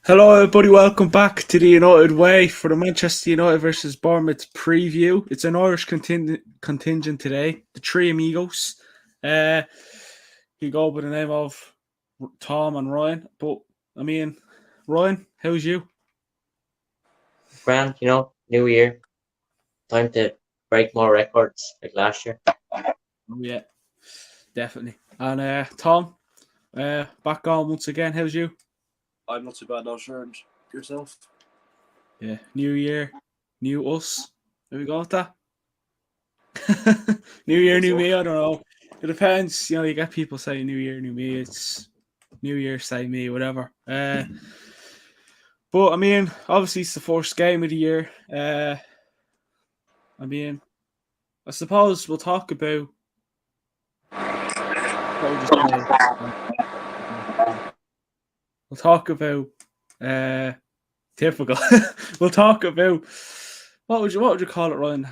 Hello, everybody. Welcome back to the United Way for the Manchester United versus Bournemouth preview. It's an Irish contingent today. The three amigos. Uh, you go by the name of Tom and Ryan. But I mean, Ryan, how's you? Grand, new year, time to break more records like last year. Oh yeah, definitely. And Tom, back on once again. How's you? I'm not too bad now, sure. And yourself? Yeah, new year, new us. There we go with that. New year, new me. I don't know. It depends. You get people saying New Year, new me. It's New Year, say me, whatever. But I mean, obviously it's the first game of the year. I mean, I suppose we'll talk about what would you say? We'll talk about typical. We'll talk about what would you call it, Ryan?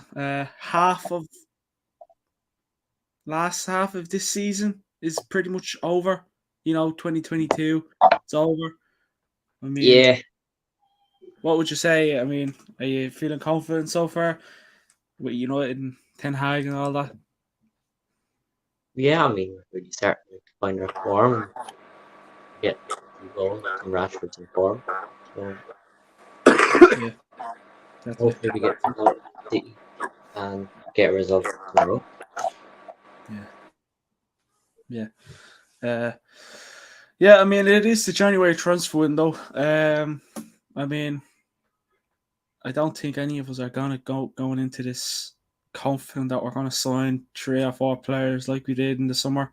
Last half of this season is pretty much over. 2022, it's over. I mean, Yeah, what would you say? I mean, are you feeling confident so far with United and Ten Hag and all that? yeah. I mean, we're really starting to find our form and get two goals and Rashford's in form. So Yeah, that's it. hopefully we get to City and get a result tomorrow. Yeah, yeah, uh, yeah. I mean, it is the January transfer window. I mean, I don't think any of us are gonna going into this confident that we're gonna sign 3 or 4 players like we did in the summer.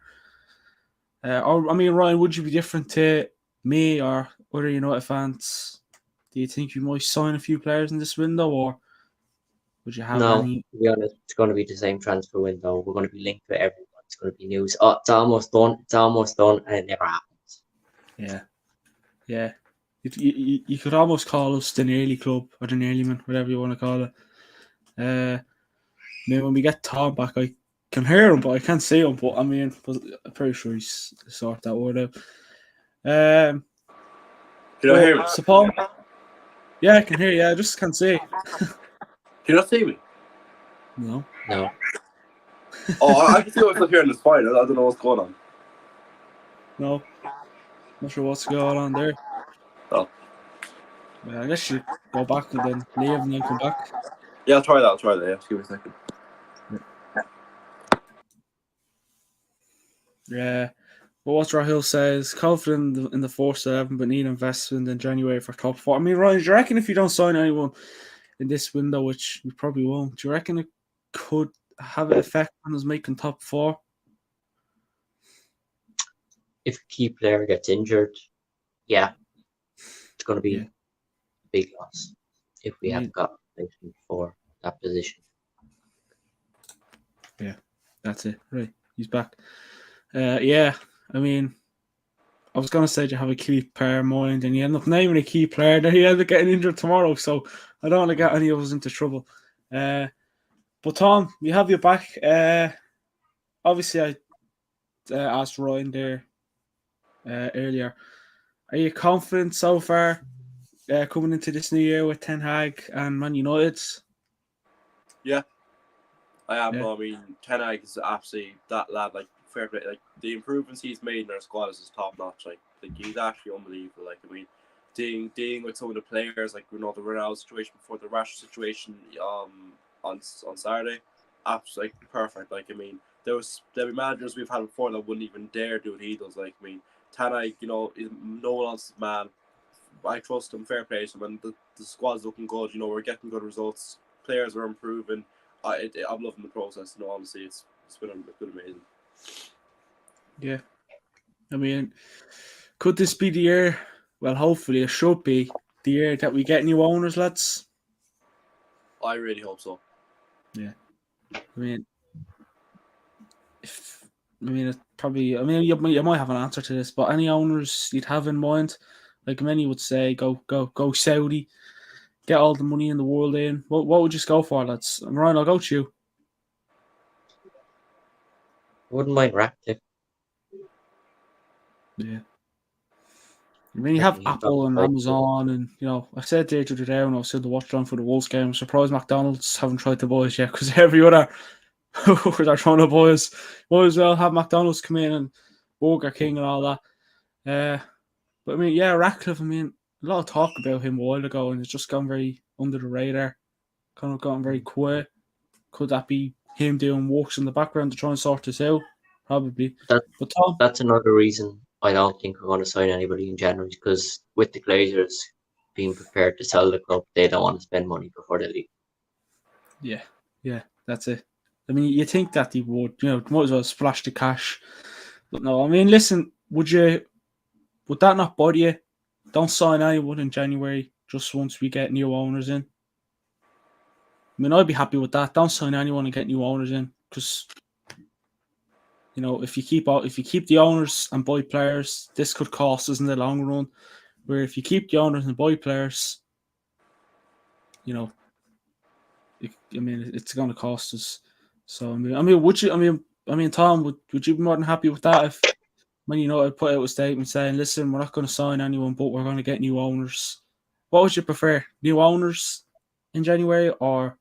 Or I mean, Ryan, would you be different to me or other United fans? Do you think you might sign a few players in this window, or would you have No, any? to be honest, it's going to be the same transfer window. We're going to be linked with everyone. It's going to be news. Oh, it's almost done. It's almost done, and it never happens. Yeah, yeah. You could almost call us the nearly club or the nearly man, whatever you want to call it. Now when we get Tom back, I can hear him, but I can't see him. But I mean, I'm pretty sure he's sorted that word out. Can I hear me? So Paul, yeah, I can hear you. I just can't see. Can you not see me? No. No, Oh, I can see myself here and it's fine. I don't know what's going on. No, not sure what's going on there. Oh. I guess you go back and then leave and then come back. Yeah, I'll try that. Yeah, just give me a second. Yeah. But what Rahil says, confident in the first 11, but need investment in January for top 4. I mean, Ryan, do you reckon if you don't sign anyone in this window, which we probably won't, do you reckon it could have an effect on us making top 4? if a key player gets injured, yeah, it's going to be Yeah. a big loss if we I mean, haven't got replacement for that position. yeah, that's it. Right. He's back. Yeah, I mean, I was going to say you have a key player in mind, and you end up naming a key player, then he end up getting injured tomorrow. So I don't want to get any of us into trouble. But Tom, we have you back. Obviously, I asked Ryan there earlier. Are you confident so far coming into this new year with Ten Hag and Man United? Yeah, I am. Yeah. I mean, Ten Hag is absolutely that lad. Like, fair play. Like, the improvements he's made in our squad is top notch. Like he's actually unbelievable. Like, I mean, dealing with some of the players, like the Ronaldo situation before the Rashford situation, on Saturday, absolutely perfect. Like, I mean, there'll be managers we've had before that wouldn't even dare do what he does. Like, I mean, Ten Hag, is no one else's man. I trust him. Fair play to him, and the squad's looking good. We're getting good results. Players are improving. I'm loving the process. Honestly, it's been amazing. Yeah. I mean, could this be the year? Well, hopefully, it should be the year that we get new owners, lads. I really hope so. Yeah. I mean, it probably. I mean, you might have an answer to this, but any owners you'd have in mind, like many would say, go Saudi, get all the money in the world in. What would you go for, lads? Ryan, I'll go to you. I wouldn't mind Ratcliffe. Yeah. I mean, you have Reckon he's Apple and probably right. Amazon, and I said there the other day when I was sitting to watch on for the Wolves game, I'm surprised McDonald's haven't tried to buy us yet, because every other who are trying to buy us might as well have McDonald's come in and Burger King and all that. But I mean, yeah, Ratcliffe. I mean, a lot of talk about him a while ago, and it's just gone very under the radar, kind of gotten very quiet. Could that be him doing works in the background to try and sort this out? Probably. That But Tom, that's another reason I don't think we're going to sign anybody in January, because with the Glazers being prepared to sell the club, they don't want to spend money before they leave. yeah, that's it. I mean, you think that he would, might as well splash the cash. But no, I mean, listen, would that not bother you? Don't sign anyone in January just once we get new owners in. I mean, I'd be happy with that. Don't sign anyone and get new owners in, because if you keep the owners and buy players, this could cost us in the long run. Where if you keep the owners and buy players, it's going to cost us. So would you? Tom, would you be more than happy with that if Man United put out a statement saying, "Listen, we're not going to sign anyone, but we're going to get new owners." What would you prefer, new owners in January or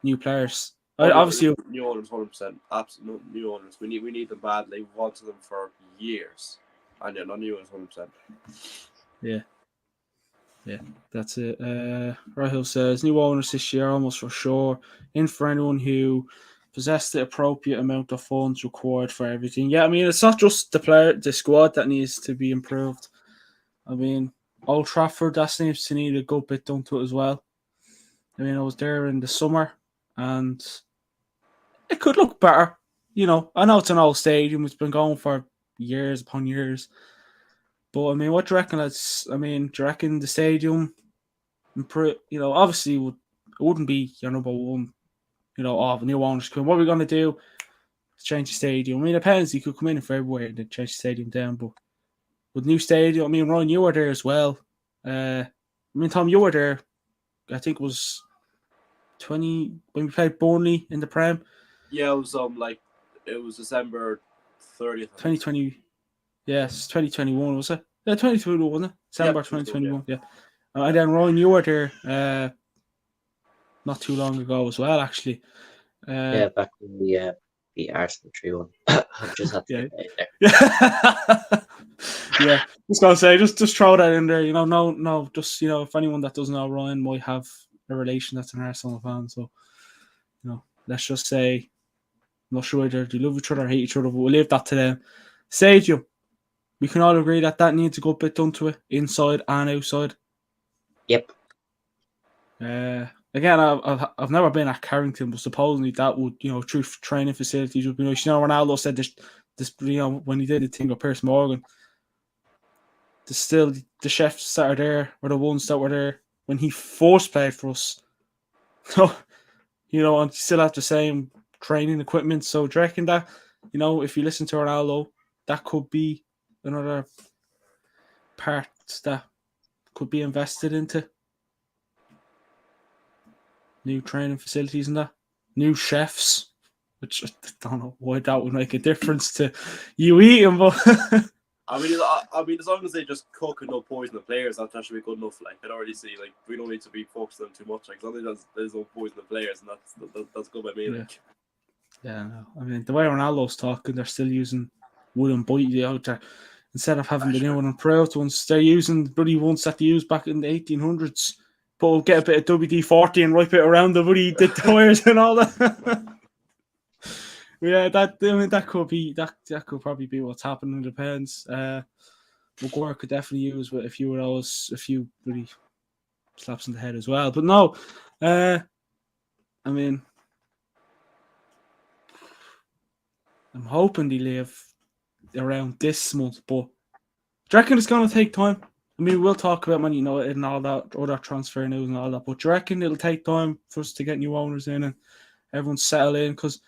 new players? Obviously, new owners, 100%. Absolute new owners. We need them badly. We've wanted them for years, and not new owners, 100%. Yeah, that's it. Rahul says new owners this year, almost for sure. In for anyone who possess the appropriate amount of funds required for everything. Yeah, I mean, it's not just the squad that needs to be improved. I mean, Old Trafford, that seems to need a good bit done to it as well. I mean, I was there in the summer, and it could look better. I know it's an old stadium; it's been going for years upon years. But I mean, what do you reckon? Do you reckon the stadium, obviously it wouldn't be your number one. The new owners come. What are we going to do? Change the stadium. I mean, it depends. You could come in February and then change the stadium down. But with new stadium, I mean, Ryan, you were there as well. Tom, you were there. I think it was 20 when we played Burnley in the Prem. Yeah, it was it was December 30th. 2020. Yes, 2021 was it? Yeah, 2021 wasn't it? December 2021. Yeah. And then Ryan, you were there not too long ago as well, actually. Yeah, back when the Arsenal 3-1. I just had to get that in there. Yeah, just gonna say, just throw that in there. No, just if anyone that doesn't know, Ryan might have a relation that's an Arsenal fan. So, let's just say, I'm not sure whether they love each other or hate each other, but we'll leave that to them. Stadium, we can all agree that needs a good bit done to it, inside and outside. Yep. Again, I've never been at Carrington, but supposedly that would, through training facilities would be nice. Ronaldo said this, when he did the thing with Piers Morgan, the chefs that are there were the ones that were there when he first played for us. So, and still have the same training equipment. So do you reckon that, if you listen to Ronaldo, that could be another part that could be invested into? New training facilities and that. New chefs, which I don't know why that would make a difference to you eating, but I mean, as long as they just cook and don't poison the players, that should be good enough. I already see, we don't need to be focused on them too much. As long as there's no poison the players, and that's good by me. Yeah, no. I mean, the way Ronaldo's talking, they're still using wooden bite out there. Instead of having the new one and proud ones, they're using the bloody ones that they used back in the 1800s. But we'll get a bit of WD-40 and wipe it around the bloody the tires and all that. Yeah, that could probably be what's happening. It depends. Maguire could definitely use with a few bloody slaps in the head as well. But no, I mean, I'm hoping they leave around this month, but do you reckon it's going to take time? I mean, we'll talk about Man United and all that, other transfer news and all that, but do you reckon it'll take time for us to get new owners in and everyone settle in? Because,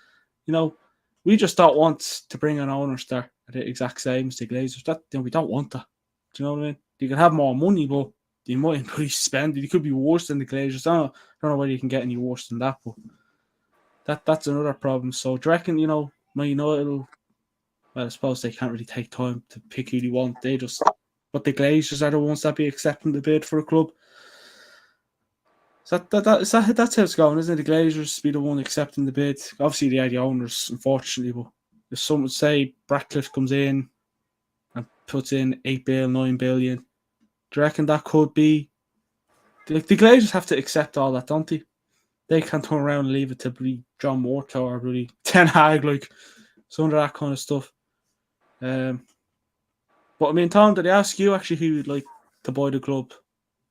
we just don't want to bring an owners that are the exact same as the Glazers. We don't want that. Do you know what I mean? You can have more money, but you might probably spend it. It could be worse than the Glazers. I don't know whether you can get any worse than that, but that's another problem. So do you reckon, Man United will, well, I suppose they can't really take time to pick who they want. They just but the Glazers are the ones that be accepting the bid for a club. So that's how it's going, isn't it? The Glazers be the one accepting the bid. Obviously, they are the owners, unfortunately, but if someone say Ratcliffe comes in and puts in 8 billion, 9 billion, do you reckon that could be? Like the Glazers have to accept all that, don't they? They can't turn around and leave it to be John Morto or really Ten Hag, like some of that kind of stuff. But I mean, Tom, did they ask you actually who you'd like to buy the club?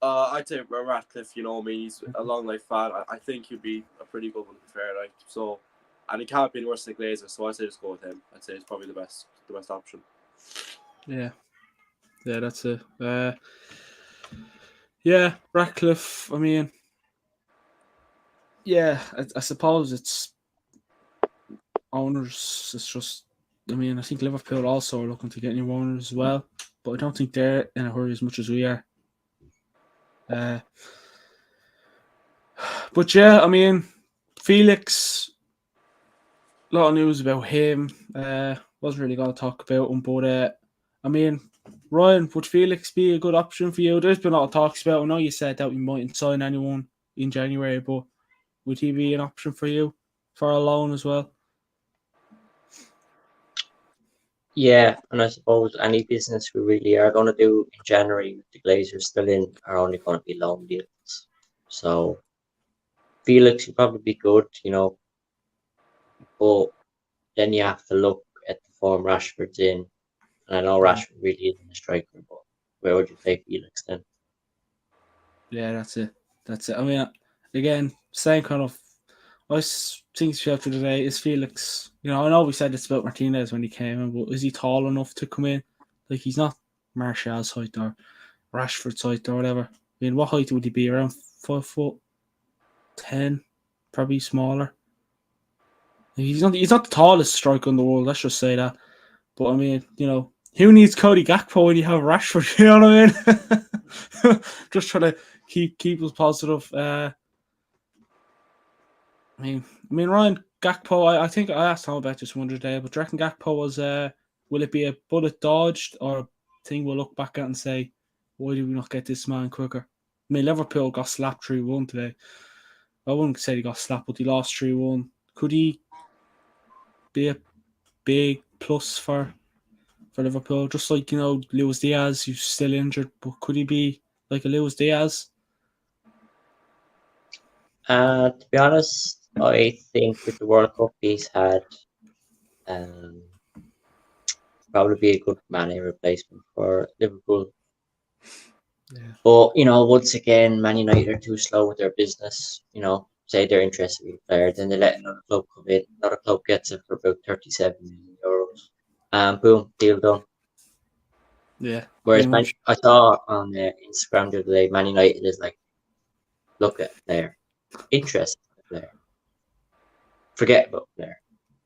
I'd say Ratcliffe. You know, I mean, he's a long life fan. I think he'd be a pretty good one to be fair. Like so, and he can't be worse than Glazer. So I'd say just go with him. I'd say it's probably the best option. Yeah, that's it. Yeah, Ratcliffe. I mean, yeah, I suppose it's owners. It's just, I mean, I think Liverpool also are looking to get new owners as well, but I don't think they're in a hurry as much as we are. But yeah, I mean, Felix, a lot of news about him. Wasn't really going to talk about him, but I mean, Ryan, would Felix be a good option for you? There's been a lot of talks about. I know you said that we mightn't sign anyone in January, but would he be an option for you for a loan as well? Yeah, and I suppose any business we really are going to do in January with the Glazers still in are only going to be loan deals. So Felix would probably be good, but then you have to look at the form Rashford's in. And I know Rashford really isn't a striker, but where would you play Felix then? Yeah, that's it. I mean, again, same kind of. I think after today is Felix. I know we said it's about Martinez when he came in, but is he tall enough to come in? Like he's not Martial's height or Rashford's height or whatever. I mean, what height would he be? Around 5'10", probably smaller. He's not the tallest striker in the world. Let's just say that. But I mean, who needs Cody Gakpo when you have Rashford? You know what I mean? Just trying to keep us positive. I mean, Ryan Gakpo. I think I asked Tom about this one day, but do you reckon Gakpo was? Will it be a bullet dodged or a thing we'll look back at and say, why did we not get this man quicker? I mean, Liverpool got slapped 3-1 today. I wouldn't say he got slapped, but he lost 3-1. Could he be a big plus for Liverpool? Just like Luis Diaz, who's still injured, but could he be like a Luis Diaz? To be honest, I think with the World Cup he's had, probably be a good Mane replacement for Liverpool. Yeah. But once again, Man United are too slow with their business. Say they're interested in a player, then they let another club come in. Another club gets it for about 37 million euros, and boom, deal done. Yeah. Whereas I saw on Instagram the other day, Man United is like, look at a player, interested in the player, forget about the player.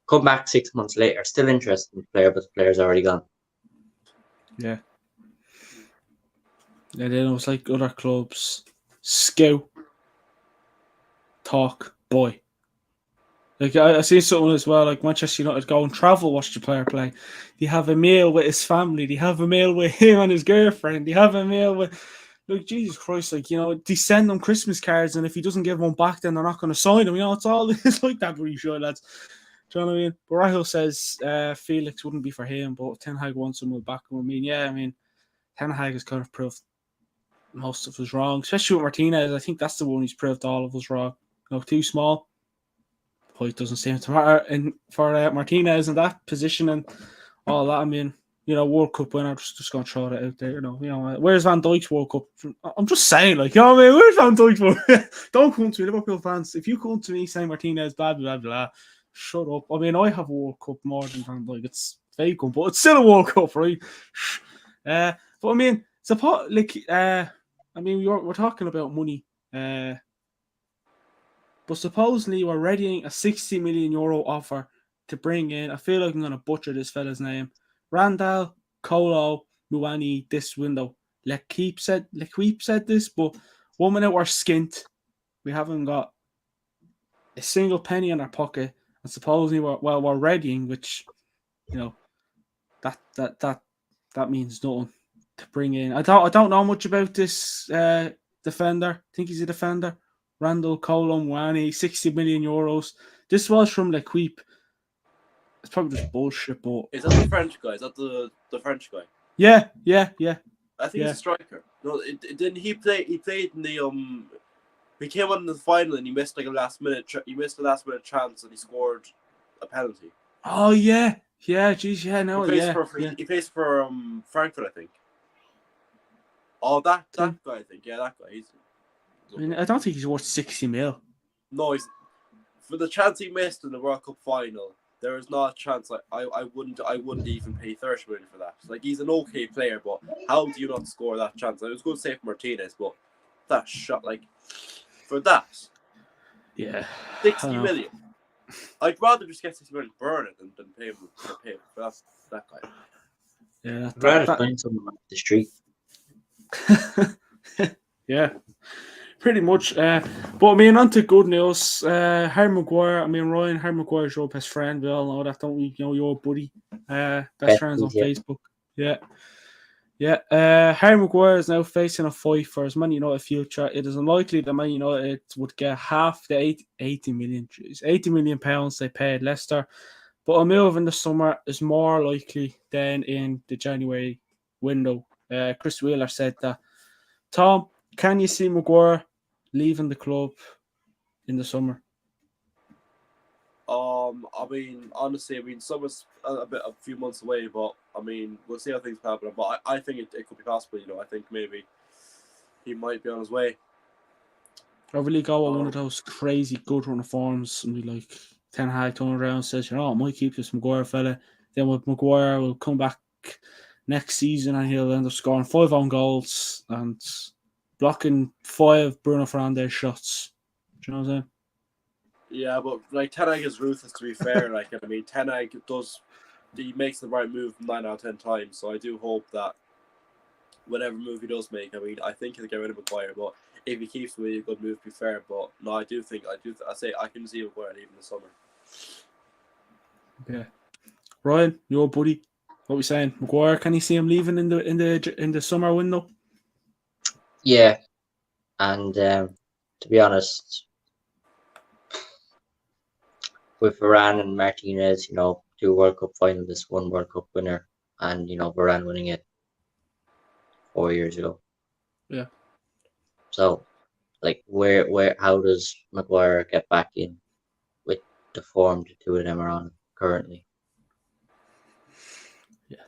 Come back 6 months later, still interested in the player, but the player's already gone. Yeah. And then it was like other clubs, scout, talk, boy. Like I see something as well, like Manchester United go and travel, watch the player play. They have a meal with his family. They have a meal with him and his girlfriend. They have a meal with, like Jesus Christ, like they send them Christmas cards, and if he doesn't give one back, then they're not going to sign him. It's all it's like that. Pretty sure, lads. Do you know what I mean? But Rahul says Felix wouldn't be for him, but Ten Hag wants him back. Ten Hag has kind of proved most of us wrong, especially with Martinez. I think that's the one who's proved all of us wrong. Too small. Height doesn't seem to matter. And for Martinez in that position and all that, World Cup winner, just going to throw that out there. Where's Van Dijk's World Cup? I'm just saying, where's Van Dijk's? Don't come to me, Liverpool fans. If you come to me saying Martinez, blah, blah, blah, shut up. I have a World Cup more than Van Dijk. It's fake, but it's still a World Cup, right? But support, we're talking about money. But supposedly we're readying a 60 million euro offer to bring in, I feel like I'm going to butcher this fella's name, Randall Kolo Muani this window. Lekweep said this, but 1 minute we're skint. We haven't got a single penny in our pocket. And supposedly we're readying, which, that means nothing. to bring in. I don't know much about this defender. I think he's a defender. Randall Colomwani, 60 million euros. This was from L'Equipe. It's probably just bullshit, but Is that the French guy? Is that the French guy? yeah. I think he's a striker. No, didn't he play? He played in the He came on in the final and he missed like a last minute. He missed a last minute chance and he scored a penalty. Oh yeah. Geez, yeah, no, He plays yeah. for yeah. he plays for Frankfurt, I think. Oh, that guy, I think. Yeah, that guy. I mean, I don't think he's worth 60 mil. No, he's for the chance he missed in the World Cup final. There is not a chance. I wouldn't even pay 30 million for that. Like, he's an okay player, but how do you not score that chance? I was going to say for Martinez, but that shot, like, for that, Yeah, 60 million. I'd rather just get 60 million, burn it, than pay him for that guy. Yeah, I'd rather find someone off the street. Yeah, pretty much. But I mean, on to good news. Harry Maguire. I mean, Ryan, Harry Maguire's your best friend. We all know that, don't we? You know, your buddy. Best friends on Facebook. Yeah. Harry Maguire is now facing a fight for his Man United future. It is unlikely that Man United would get half the 80 million. 80 million pounds they paid Leicester. But a move in the summer is more likely than in the January window. Chris Wheeler said that. Tom, can you see Maguire leaving the club in the summer? I mean, honestly, summer's a few months away, but I mean, we'll see how things happen. But I think it could be possible. You know, I think maybe he might be on his way. Or will he go on one of those crazy good run of forms and be like Ten Hag turn around and says, I might keep this Maguire fella. Then with Maguire will come back next season and he'll end up scoring 5 own goals and blocking 5 Bruno Fernandes shots. Do you know what I'm saying? Yeah, but like Ten Hag is ruthless, to be fair. Like, I mean, Ten Hag he makes the right move 9 out of 10 times. So I do hope that whatever move he does make, I mean, I think he'll get rid of Maguire. But if he keeps him, a good move, to be fair. But no, I say I can see Maguire leaving the summer. Yeah, Ryan, your buddy, what are we saying? Maguire, can you see him leaving in the summer window? Yeah, and to be honest, with Varane and Martinez, 2 World Cup finalists, 1 World Cup winner, and Varane winning it 4 years ago. Yeah. So, like, how does Maguire get back in with the form the 2 of them are on currently? Yeah.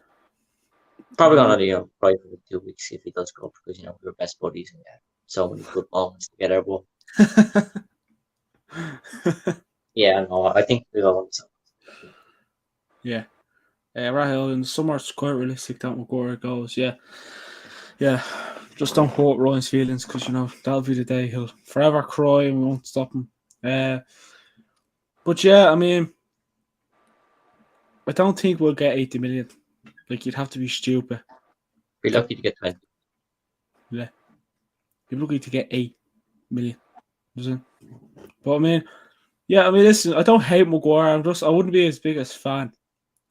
Probably gonna, probably for 2 weeks if he does go, because we were best buddies and we had so many good moments together. But yeah, no, I think we'll go on. Yeah. Rahel, in the summer it's quite realistic that Maguire goes. Yeah. Just don't hurt Ryan's feelings, because that'll be the day he'll forever cry and we won't stop him. But yeah, I mean, I don't think we'll get 80 million. Like, you'd have to be stupid. Be lucky to get 20. Yeah. You're lucky to get 8 million. But I mean, listen, I don't hate Maguire. I wouldn't be his biggest fan.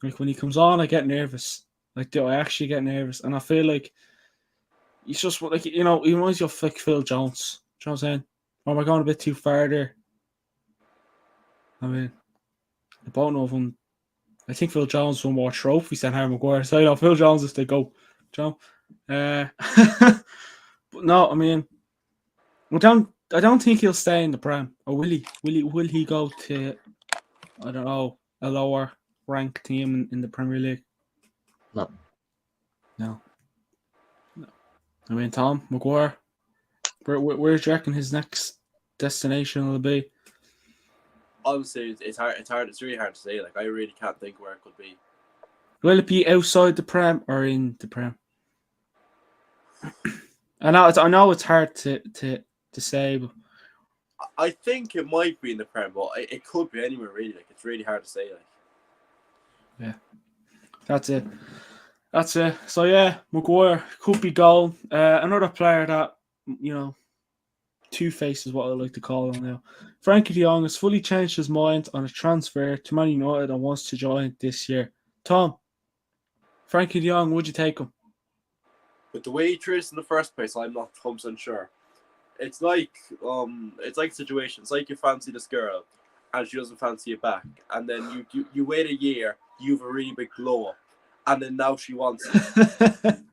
Like, when he comes on, I get nervous. Like, I actually get nervous, and I feel like he's just like, he reminds you of like Phil Jones. Do you know what I'm saying? Or am I going a bit too far there? I mean, I don't know if I think Phil Jones won more trophies than Harry Maguire. So Phil Jones is the go. Do you know? But no, I mean, I don't think he'll stay in the Prem. Or will he? Will he go to, I don't know, a lower ranked team in the Premier League? No. I mean, Tom Maguire, where do you reckon his next destination will be? Honestly, it's hard. It's really hard to say. Like, I really can't think where it could be. Will it be outside the Prem or in the Prem? I know it's hard to say, but I think it might be in the Prem, but it could be anywhere really. Like, it's really hard to say. Like, yeah, that's it. So yeah, Maguire could be goal. Another player that Two-Face is what I like to call him now. Frankie de Jong has fully changed his mind on a transfer to Man United and wants to join this year. Tom, Frankie de Jong, would you take him? But the way he treated us in the first place, I'm not 100% sure. It's like a situation. It's like you fancy this girl, and she doesn't fancy you back, and then you wait a year, you have a really big glow up, and then now she wants you.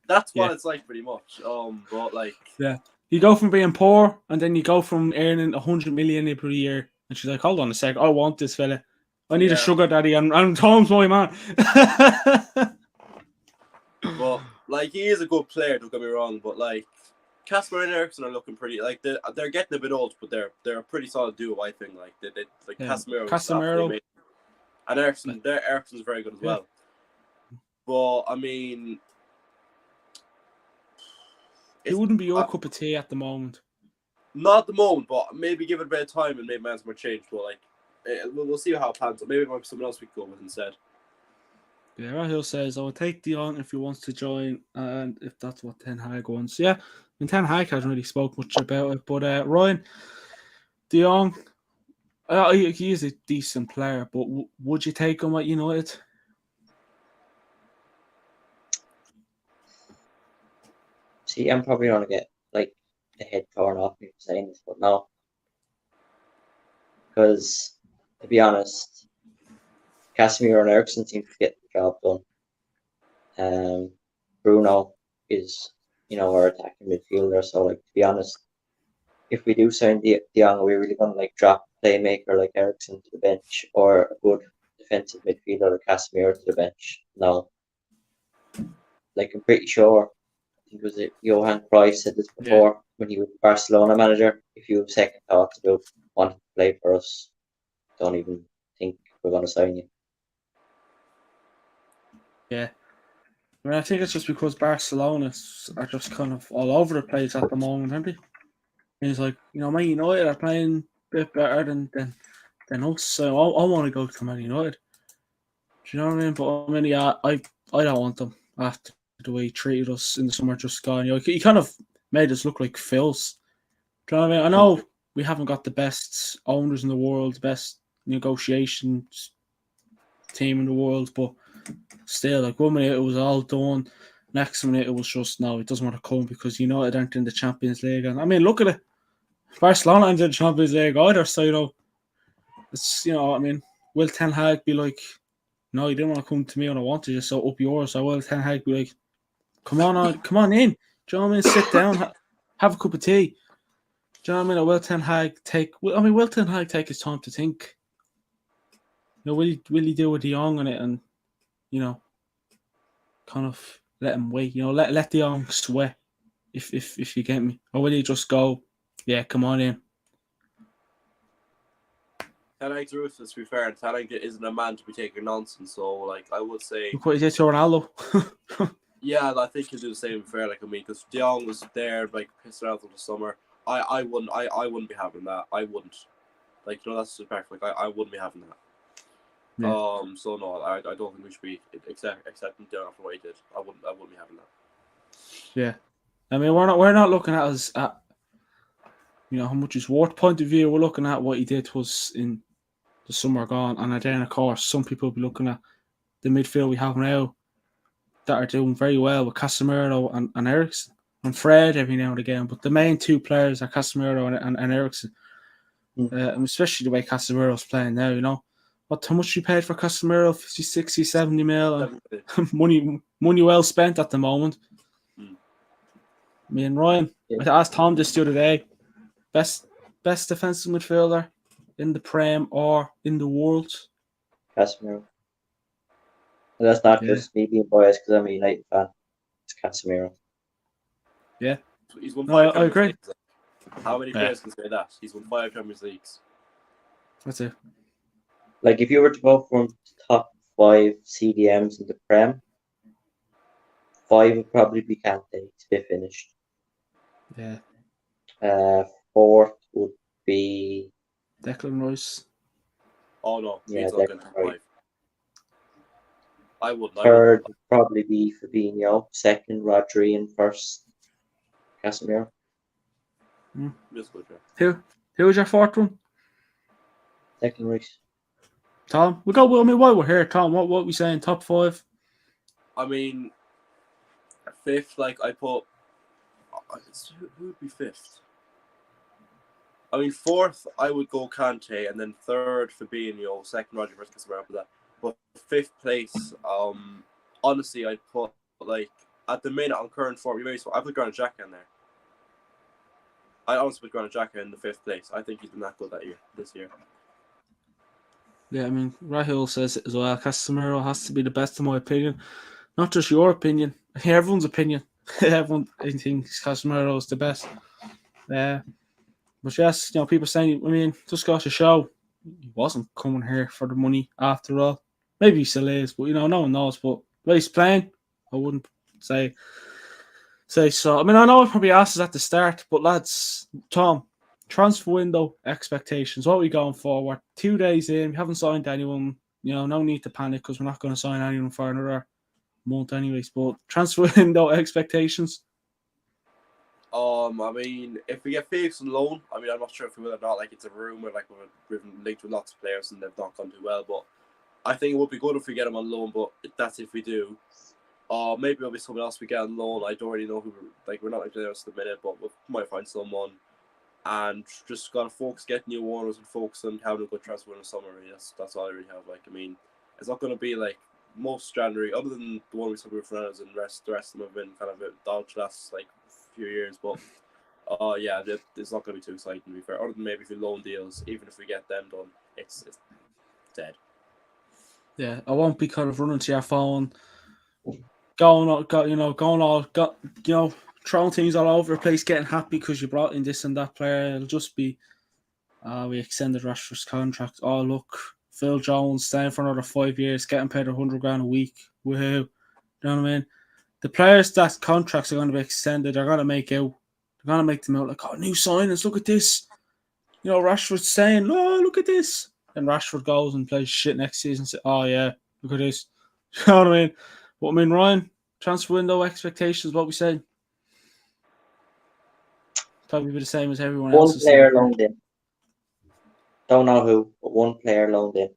That's what it's like pretty much. But like, yeah, you go from being poor, and then you go from earning 100 million every year, and she's like, "Hold on a sec, I want this fella. I need a sugar daddy, and Tom's my man." But like, he is a good player. Don't get me wrong, but like, Casper and Ericsson are looking pretty. Like they're getting a bit old, but they're a pretty solid duo. I think. Like Casemiro, and Ericsson's very good as well. But I mean, it wouldn't be your cup of tea at the moment. Not at the moment, but maybe give it a bit of time and maybe man's more change. But like, we'll see how it pans out. Maybe it might be someone else we could go with instead. Yeah, Rahil says, I will take Dion if he wants to join, and if that's what Ten Hag wants. Yeah, and Ten Hag hasn't really spoke much about it, but Ryan, Dion, he is a decent player, but would you take him at United? See, I'm probably going to get like the head torn off me for saying this, but no. Because, to be honest, Casemiro and Ericsson seem to get the job done. Bruno is, our attacking midfielder. So, like, to be honest, if we do sign De Jong, are we really going to like drop a playmaker like Ericsson to the bench, or a good defensive midfielder like Casemiro to the bench? No. Like, I'm pretty sure, I think it was Johan Cruyff said this before when he was Barcelona manager. If you have second thoughts about wanting to play for us, don't even think we're going to sign you. Yeah. I mean, I think it's just because Barcelona are just kind of all over the place at the moment, aren't they? And it's like, Man United are playing a bit better than us, so I want to go to Man United. Do you know what I mean? But I mean, yeah, I don't want them after the way he treated us in the summer just gone. He kind of made us look like fills. Do you know what I mean? I know we haven't got the best owners in the world, the best negotiations team in the world, but still, like 1 minute it was all done, next minute it was just no, it doesn't want to come because United aren't in the Champions League. And I mean, look at it, Barcelona aren't in the Champions League either. So it's I mean, will Ten Hag be like, no, you didn't want to come to me when I wanted you, so up yours? So will Ten Hag be like, come on in? Do you know what I mean? Sit down, have a cup of tea. Do you know what I mean? Or will Ten Hag take his time to think? Will he deal with De Jong on it and kind of let him wait? Let De Jong sweat if you get me, or will he just go, yeah, come on in? Ten Hag's ruthless, to be fair, and Ten Hag isn't a man to be taking nonsense. So, like, I would say, Look what he did to Ronaldo. yeah, I think he'll do the same. Fair, like, I mean, because De Jong was there, like, pissing out of the summer. I wouldn't be having that. I wouldn't. Like, that's just perfect. Like, I wouldn't be having that. Yeah. So no, I don't think we should be accepting De Jong for what he did. I wouldn't be having that. Yeah, I mean, we're not looking at us at how much is worth point of view. We're looking at what he did to us in the summer gone, and then of course some people will be looking at the midfield we have now that are doing very well with Casemiro and Ericsson and Fred every now and again. But the main two players are Casemiro and Ericsson, and especially the way Casemiro's playing now. How much you paid for Casemiro? 50, 60, 70 mil. Money well spent at the moment. Me and Ryan, I asked Tom this the other day. Best defensive midfielder in the Prem or in the world? Casemiro. And that's not just me being biased because I'm a United fan. It's Casemiro. Yeah. He's won 5 Champions I agree. Leagues. How many players can say that? He's won 5 Champions Leagues. That's it. Like, if you were to go from top 5 CDMs in the Prem, 5 would probably be Kante. It's a bit finished. Yeah. 4th would be Declan Rice. Oh no, yeah, Declan Rice. I wouldn't. 3rd would probably be Fabinho. 2nd, Rodri, and 1st, Casemiro. Who was your 4th one? Declan Rice. Tom, while we're here, Tom, what we saying? Top 5? I mean, fifth, like I put. Who would be fifth? I mean, fourth, I would go Kante, and then third, Fabinho, second, Roger versus Casemiro after that. But fifth place, honestly, I'd put, like, at the minute on current form, I put Granit Xhaka in there. I honestly put Granit Xhaka in the fifth place. I think he's been that good this year. Yeah, I mean, Rahul says it as well. Casemiro has to be the best in my opinion. Not just your opinion, everyone's opinion. Everyone thinks Casemiro is the best. But yes, people saying, I mean, just got to show he wasn't coming here for the money after all. Maybe he still is, but no one knows. But when he's playing, I wouldn't say so. I mean, I know I probably asked us at the start, but lads, Tom, transfer window expectations. What are we going for? We're 2 days in. We haven't signed anyone. No need to panic because we're not going to sign anyone for another month anyways. But transfer window expectations. I mean, if we get Felix on loan, I mean, I'm not sure if we will or not. Like, it's a rumor, like, we've been linked with lots of players and they've not gone too well. But I think it would be good if we get him on loan, but that's if we do. Maybe it'll be someone else we get on loan. I don't really know who. We're not like players at the minute, but we might find someone. And just gotta focus, get new owners and focus on having a good transfer in the summer. Really. That's all I really have. Like, I mean, it's not gonna be like most January, other than the one we saw with Fernandez, and the rest of them have been kind of a dodge last few years. But yeah, it's not gonna be too exciting to be fair. Other than maybe if you loan deals, even if we get them done, it's dead. Yeah, I won't be kind of running to your phone, throwing things all over the place, getting happy because you brought in this and that player. It'll just be, we extended Rashford's contract. Oh, look, Phil Jones staying for another 5 years, getting paid $100,000 a week. Woohoo! You know what I mean? The players that contracts are going to be extended, they're going to make them out like, oh, new signings, look at this. Rashford's saying, oh, look at this. And Rashford goes and plays shit next season and say, oh, yeah, look at this. You know what I mean? But I mean, Ryan, transfer window expectations, what we say? Probably be the same as everyone else. One player loaned in. Don't know who, but one player loaned in.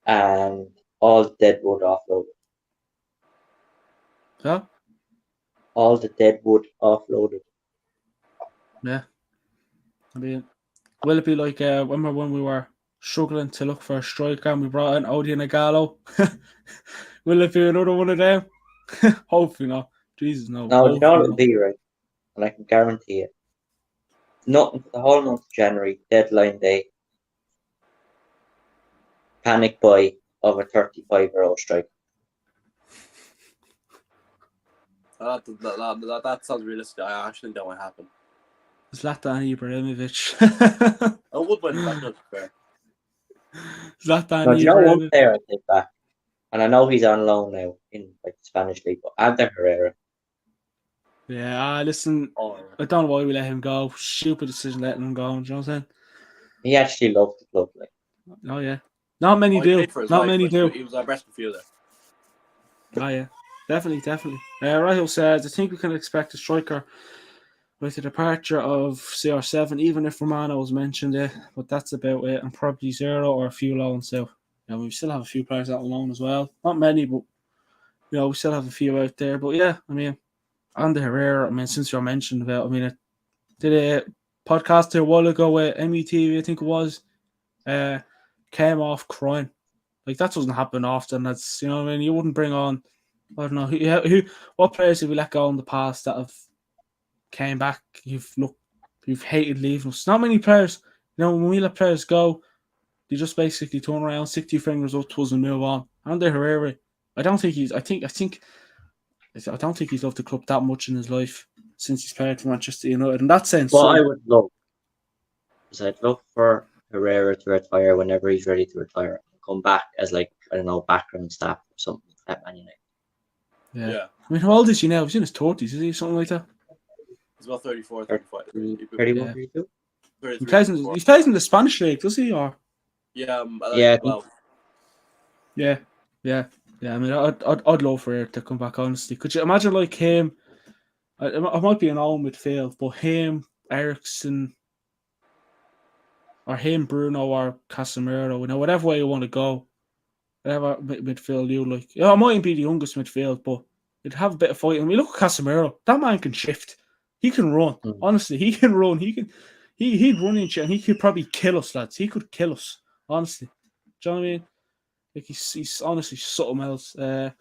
And all the deadwood offloaded. Yeah? All the deadwood offloaded. Yeah. I mean, will it be like, remember when we were struggling to look for a striker and we brought in Odi and Igalo? Will it be another one of them? Hopefully not. Jesus, no. No, you know it'll be, right? And I can guarantee it. Nothing for the whole month of January, deadline day. Panic buy of a 35-year-old striker. That sounds realistic. I actually think that might happen. Zlatan Ibrahimovic. I would win that, not fair. Zlatan No, do you know one Ibrahimovic. player I take back? And I know he's on loan now in the Spanish league, but Ander Herrera. Yeah, listen, I don't know why we let him go. Stupid decision letting him go. Do you know what I'm saying? He actually loved the club. Oh, yeah. Not many do. Not many do. He was our best midfielder. Oh, yeah. Definitely. Rahul says, I think we can expect a striker with the departure of CR7, even if Romano was mentioned there. But that's about it. And probably zero or a few loans. So, we still have a few players out on loan as well. Not many, but, we still have a few out there. But, yeah, I mean, Ander Herrera, I mean, since you're mentioned about, I mean, I did a podcast here a while ago with METV, I think it was, came off crying. Like, that doesn't happen often. That's, what I mean? You wouldn't bring on, I don't know, what players have we let go in the past that have came back? You've hated leaving us. Not many players, when we let players go, they just basically turn around, stick your fingers up to us and move on. Ander Herrera, I don't think he's loved the club that much in his life since he's played for Manchester United. In that sense, What I would love is I'd love for Herrera to retire whenever he's ready to retire. Come back as background staff or something at Man United. Yeah. I mean, how old is he now? He's in his 30s, is he? Something like that? He's about 34, 35. 31, Yeah. 32? He plays in the Spanish league, does he? Or yeah. Yeah. I mean, I'd love for him to come back. Honestly, could you imagine like him? I might be an old midfield, but him, Eriksen, or him, Bruno, or Casemiro, whatever way you want to go, whatever midfield you like. Yeah, I mightn't be the youngest midfield, but You'd have a bit of fight. I mean, look at Casemiro. That man can shift. He can run. Honestly, he can run. He'd run in shit, and he could probably kill us, lads. He could kill us. Honestly, do you know what I mean? Like he's honestly something else. But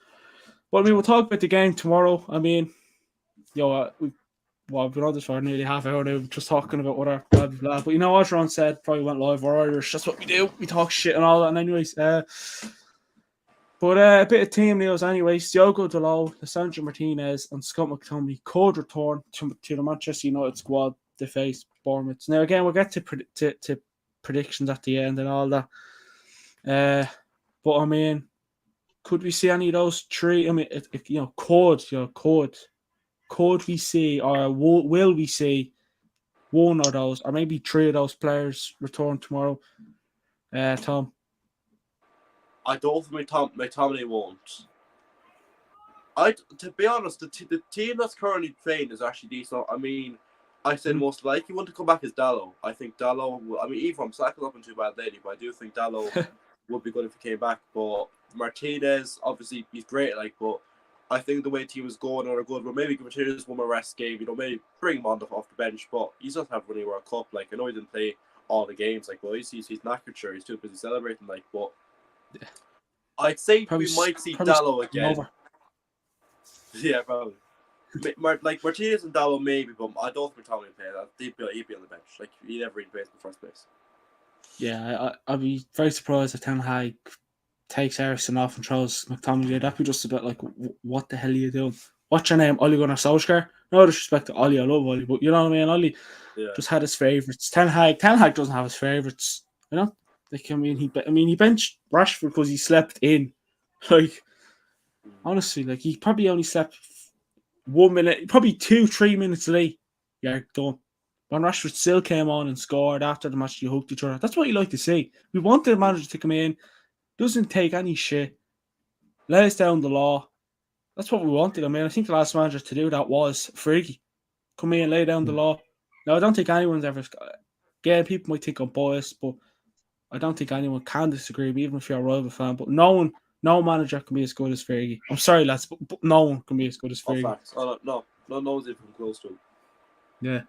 I mean, we'll talk about the game tomorrow. I mean, we've been on this for nearly half hour now, just talking about what our blah blah blah. But you know what Ron said, probably went live. We're Irish. That's what we do. We talk shit and all that. And anyways, but a bit of team news anyways. Diogo Dalot, Lisandro Martinez, and Scott McTominay could return to the Manchester United squad to face Bournemouth. Now again, we'll get to predictions at the end and all that. But I mean, could we see any of those three? I mean, could we see, or will we see one of those, or maybe three of those players return tomorrow? Tom? I don't think McTominay won't. To be honest, the team that's currently playing is actually decent. I mean, I said most likely one to come back is Dalot. I think Dalot will, I mean, even Saka's not been too bad lately, but I do think Dalot would be good if he came back. But Martinez, obviously, he's great, but I think the way the team is going are good. But maybe give Martinez one more rest game, maybe bring him off the bench. But he doesn't have running World Cup. I know he didn't play all the games. Well, he's knackered, sure. He's too busy celebrating. But I'd say we might see Dalot again. Over. Yeah, probably. Martinez and Dalot maybe, but I don't think McTominay play that. He'd be on the bench. He never really plays in the first place. Yeah, I'd be very surprised if Ten Hag takes Eriksen off and throws McTominay. That'd be just a bit like, what the hell are you doing? What's your name? Ole Gunnar Solskjaer? No disrespect to Ole, I love Ole, but you know what I mean? Ole just had his favourites. Ten Hag doesn't have his favourites. You know? He benched Rashford because he slept in. Honestly, he probably only slept 1 minute, probably 2-3 minutes late. Yeah, done. When Rashford still came on and scored after the match, you hooked each other. That's what you like to see. We wanted the manager to come in, doesn't take any shit, lays down the law. That's what we wanted. I mean, I think the last manager to do that was Fergie. Come in, lay down the law. Now, I don't think anyone's ever... Again, people might think I'm biased, but I don't think anyone can disagree, even if you're a rival fan. But no manager can be as good as Fergie. I'm sorry, lads, but no one can be as good as Fergie. Facts. No one's even close to him. Yeah.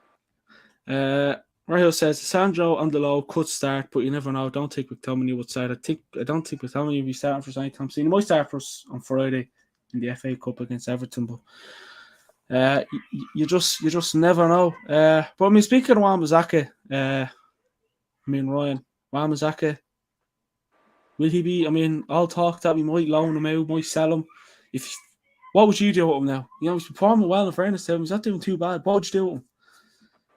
Rahil says Lisandro and Dalot could start, but you never know. Don't think McTominay would start. I don't think McTominay will be starting for us anytime soon. He might start for us on Friday in the FA Cup against Everton, but you just never know. But I mean, speaking of Wan-Bissaka, Ryan, Wan-Bissaka, will he be? I mean, all talk that we might loan him out, might sell him. What would you do with him now? He's performing well in fairness to him. He's not doing too bad. What would you do with him?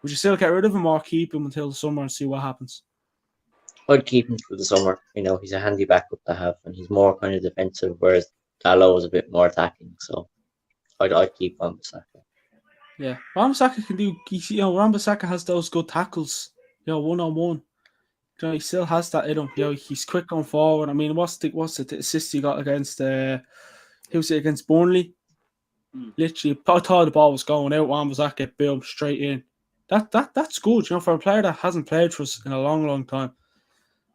Would you still get rid of him or keep him until the summer and see what happens? I'd keep him through the summer. He's a handy backup to have, and he's more kind of defensive, whereas Dalot is a bit more attacking. So I'd keep Wan-Bissaka. Yeah, Wan-Bissaka can do. Wan-Bissaka has those good tackles. 1-on-1. He still has that in him. He's quick going forward. I mean, what's the assist he got against? Who was it against Burnley? Literally, I thought the ball was going out. Wan-Bissaka, boom, straight in. That's good, for a player that hasn't played for us in a long, long time.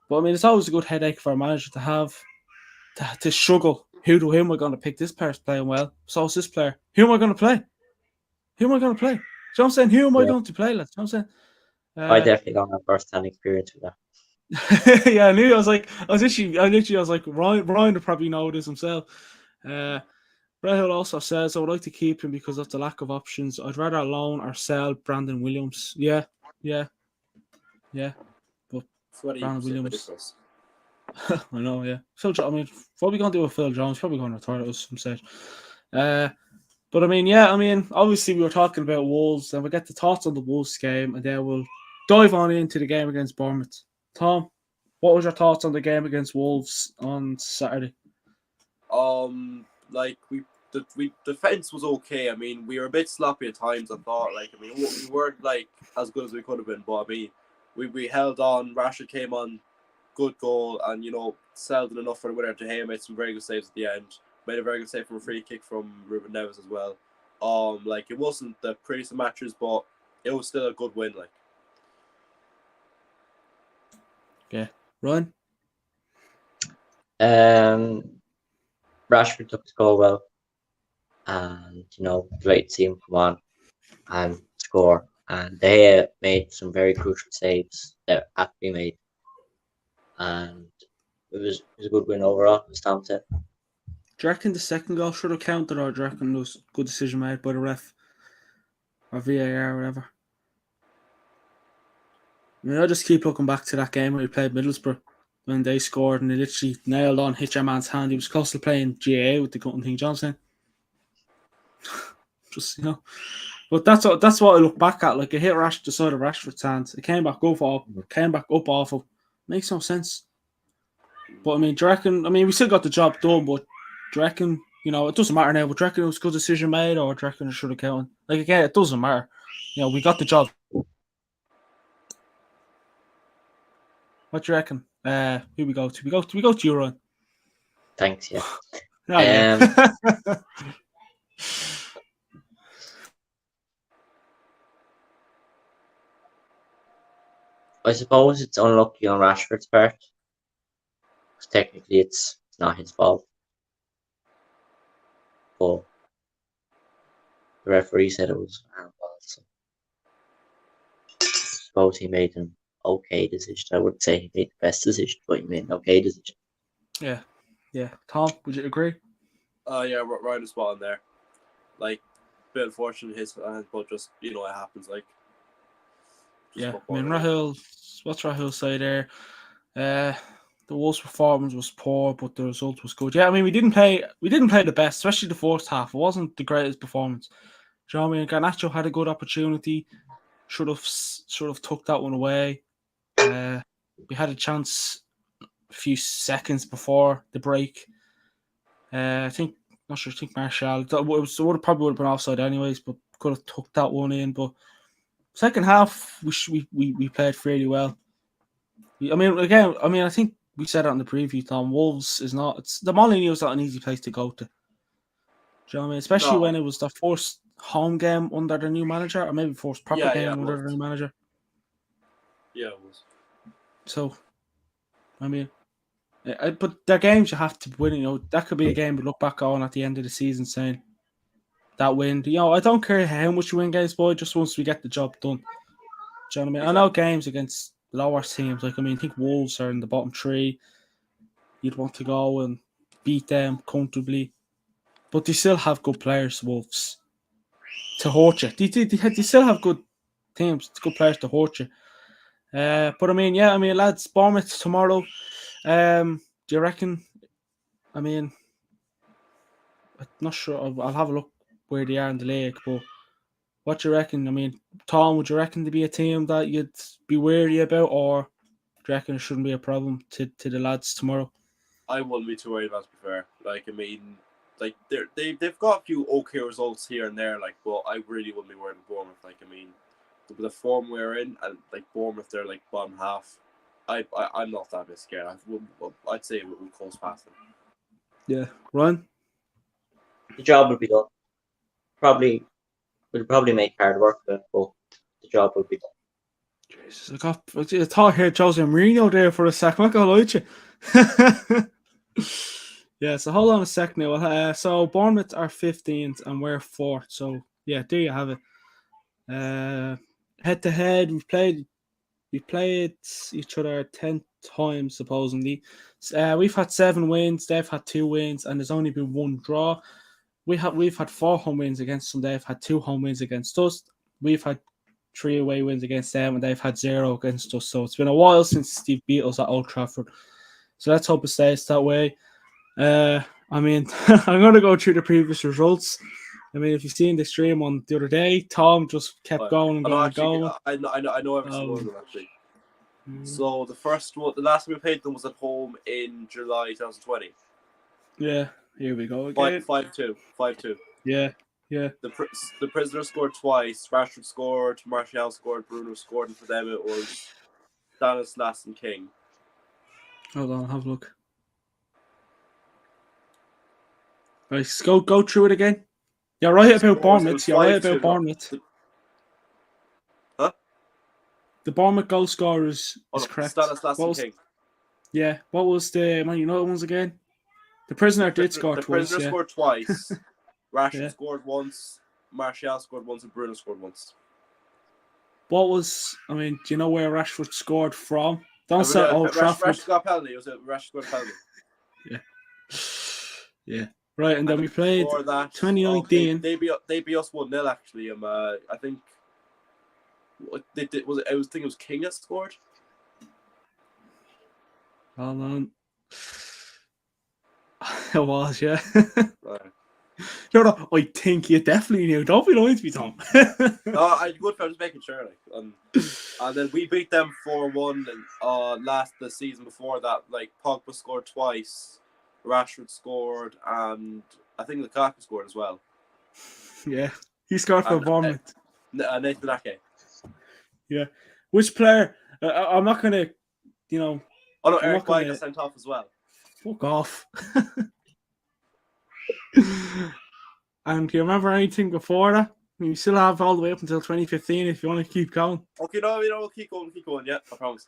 But I mean, it's always a good headache for a manager to have to struggle. Who am I going to pick? This player's playing well. So is this player. Who am I going to play? You know what I'm saying? Who am I going to play? Lads? You know what I'm saying? I definitely don't have first-hand experience with that. Yeah, I knew. I was like, Ryan would probably know this himself. Rahul also says, I would like to keep him because of the lack of options. I'd rather loan or sell Brandon Williams. Yeah. But Brandon Williams. I know, yeah. What are we going to do with Phil Jones? Probably going to retire at some stage. But obviously we were talking about Wolves, and we'll get the thoughts on the Wolves game, and then we'll dive on into the game against Bournemouth. Tom, what was your thoughts on the game against Wolves on Saturday? The defense was okay. I mean, we were a bit sloppy at times. I thought, we weren't as good as we could have been. But I mean, we held on. Rashford came on, good goal, and Selden enough for the winner. De Gea made some very good saves at the end. Made a very good save from a free kick from Ruben Neves as well. It wasn't the prettiest of matches, but it was still a good win. Yeah, Ryan. Rashford took his goal well, and great to see him come on and score. And they made some very crucial saves that had to be made, and it was a good win overall, as Tom said. Do you reckon the second goal should have counted, or do you reckon it was a good decision made by the ref or VAR or whatever? I mean, I just keep looking back to that game where we played Middlesbrough when they scored and they literally nailed on, hit your man's hand. He was close to playing GA with the cutting thing, Johnson. Just but that's what I look back at. Like, it hit the side of Rashford's hand. It came back up awful. Makes no sense. But I mean, do you reckon? I mean, we still got the job done, but do you reckon? It doesn't matter now. But do you reckon it was a good decision made, or do you reckon it should have counted? Like, again, it doesn't matter. We got the job. What do you reckon? Who we go to? We go to you, Ryan. Thanks, yeah. Oh, yeah. I suppose it's unlucky on Rashford's part, because technically it's not his fault. But the referee said it was handball, so I suppose he made an okay decision. I wouldn't say he made the best decision, but he made an okay decision. Yeah. Tom, would you agree? Yeah, right as well in there. Like, bit unfortunate his hand, but just it happens. Like, yeah. I mean, what's Rahul say there? The Wolves' performance was poor, but the result was good. Yeah, I mean, we didn't play the best, especially the first half. It wasn't the greatest performance. Do you know what I mean? Garnacho had a good opportunity. Should have took that one away. We had a chance a few seconds before the break. I think Martial. Probably would have been offside anyways, but could have took that one in. But second half, we played fairly well. I mean, again, I think we said it on the preview, Tom. Wolves is not. The Molineux is not an easy place to go to. Do you know what I mean? Especially when it was the first home game under the new manager, or maybe first proper game under the new manager. Yeah, it was. So, I mean, but they're games you have to win. That could be a game we look back on at the end of the season saying that win. I don't care how much you win games, boy. Just once we get the job done. Do you know what I mean? Exactly. I know games against lower teams, I think Wolves are in the bottom three. You'd want to go and beat them comfortably, but they still have good players, Wolves, to hurt you. They still have good teams, good players to hurt you. But lads, Bournemouth tomorrow. Do you reckon? I'm not sure. I'll have a look where they are in the league, but what do you reckon? Tom, would you reckon to be a team that you'd be wary about, or do you reckon it shouldn't be a problem to the lads tomorrow? I wouldn't be too worried about it, to be fair. They've got a few okay results here and there, but I really wouldn't be worried about Bournemouth. The form we're in, and Bournemouth, they're bottom half. I'm not that bit scared. I'd say we'll close past them. Yeah, Ryan? The job will be done. We'll probably make hard work of it, but the job will be done. Jesus, I thought I heard Jose Mourinho there for a second. I'm not gonna lie to you. Yeah, so hold on a sec now. So Bournemouth are 15th and we're 4th. So yeah, there you have it. Head to head, we played each other 10 times supposedly. We've had 7 wins, they've had 2 wins, and there's only been 1 draw. We've had 4 home wins against them. They've had 2 home wins against us. We've had 3 away wins against them, and they've had 0 against us. So it's been a while since Steve beat us at Old Trafford. So let's hope it stays that way. I'm going to go through the previous results. If you've seen the stream on the other day, Tom just kept going and going. I know every single one of them, actually. So the last time we played them was at home in July 2020. Yeah, here we go again. 5-2. Yeah. The prisoner scored twice. Rashford scored. Martial scored. Bruno scored, and for them it was Stanislas and King. Hold on, I'll have a look. Right, go through it again. You're right about Bournemouth. Huh? The Bournemouth goal scorer is correct. Stanislas and King. Yeah. What was the Man United ones again? The prisoner did score twice. The prisoner scored twice. Rashford scored once, Martial scored once, and Bruno scored once. Do you know where Rashford scored from? Don't say Old Trafford. Rashford got a penalty. Was it Rashford scored a penalty? Yeah. Right, and then we played 2019. They beat us 1-0 actually. I think what they did was it. I think it was King that scored. Hold on. It was, yeah. I think you definitely knew. Don't be lying to me, Tom. I was making sure. And then we beat them 4-1 the season before that. Like Pogba scored twice, Rashford scored, and I think Lukaku scored as well. Yeah, he scored for Bournemouth. Nathan Ake. Yeah, which player? I'm not gonna, Oh no, Eric White got sent off as well. Fuck off. And do you remember anything before that? You still have all the way up until 2015 if you want to keep going. Okay, we'll keep going. Yeah, I promise.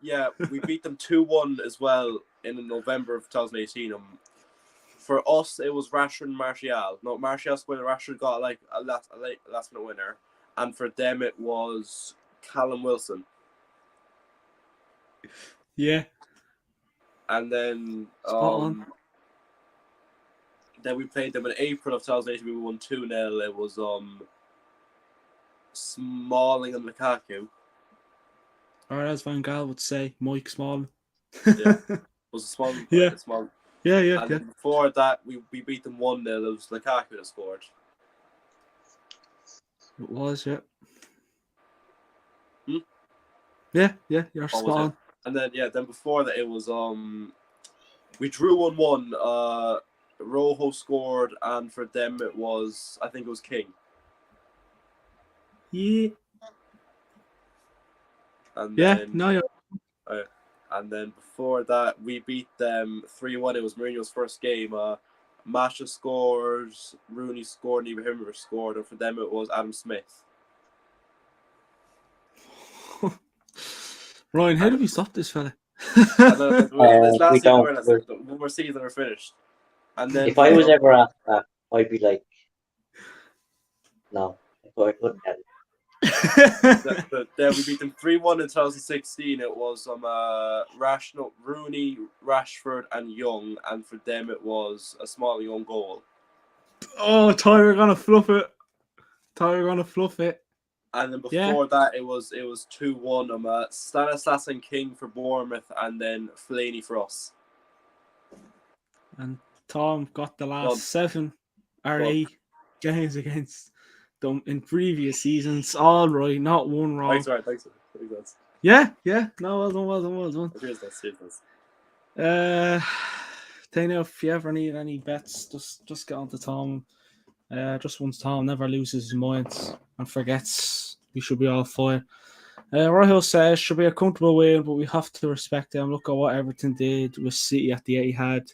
Yeah, we beat them 2-1 as well in November of 2018. For us, it was Rashford and Martial. No, Martial scored. Rashford got like a last minute winner, and for them it was Callum Wilson. Yeah. And then then we played them in April of 2018. We won 2-0. It was Smalling and Lukaku. Or as Van Gaal would say, Mike Smalling. Yeah, it was a Smalling. Yeah. Smalling. Yeah. And then before that, we beat them 1-0. It was Lukaku that scored. It was, yeah. Hmm? Yeah, you're spot on. And then then before that it was we drew 1-1. Rojo scored, and for them it was I think it was King. Yeah. And and then before that we beat them 3-1. It was Mourinho's first game. Masha scored, Rooney scored, and Ibrahimovic scored, and for them it was Adam Smith. Ryan, how do we stop this fella? We don't. One more season are finished. And then if I was ever asked that, I'd be like, no, I couldn't have it. Then we beat them 3-1 in 2016. It was Rooney, Rashford, and Young, and for them it was a small Young goal. Oh, Tyler gonna fluff it. And then before that, it was 2-1. Stanislas and King for Bournemouth, and then Fellaini for us. And Tom got the last 7 or 8 games against them in previous seasons. All right, not one wrong. Thanks. Yeah. No, well done. Cheers, that's. Dana, if you ever need any bets, just get on to Tom. Just once Tom never loses his mind and forgets we should be all fine. Rahul says should be a comfortable win, but we have to respect them. Look at what Everton did with City at the Etihad.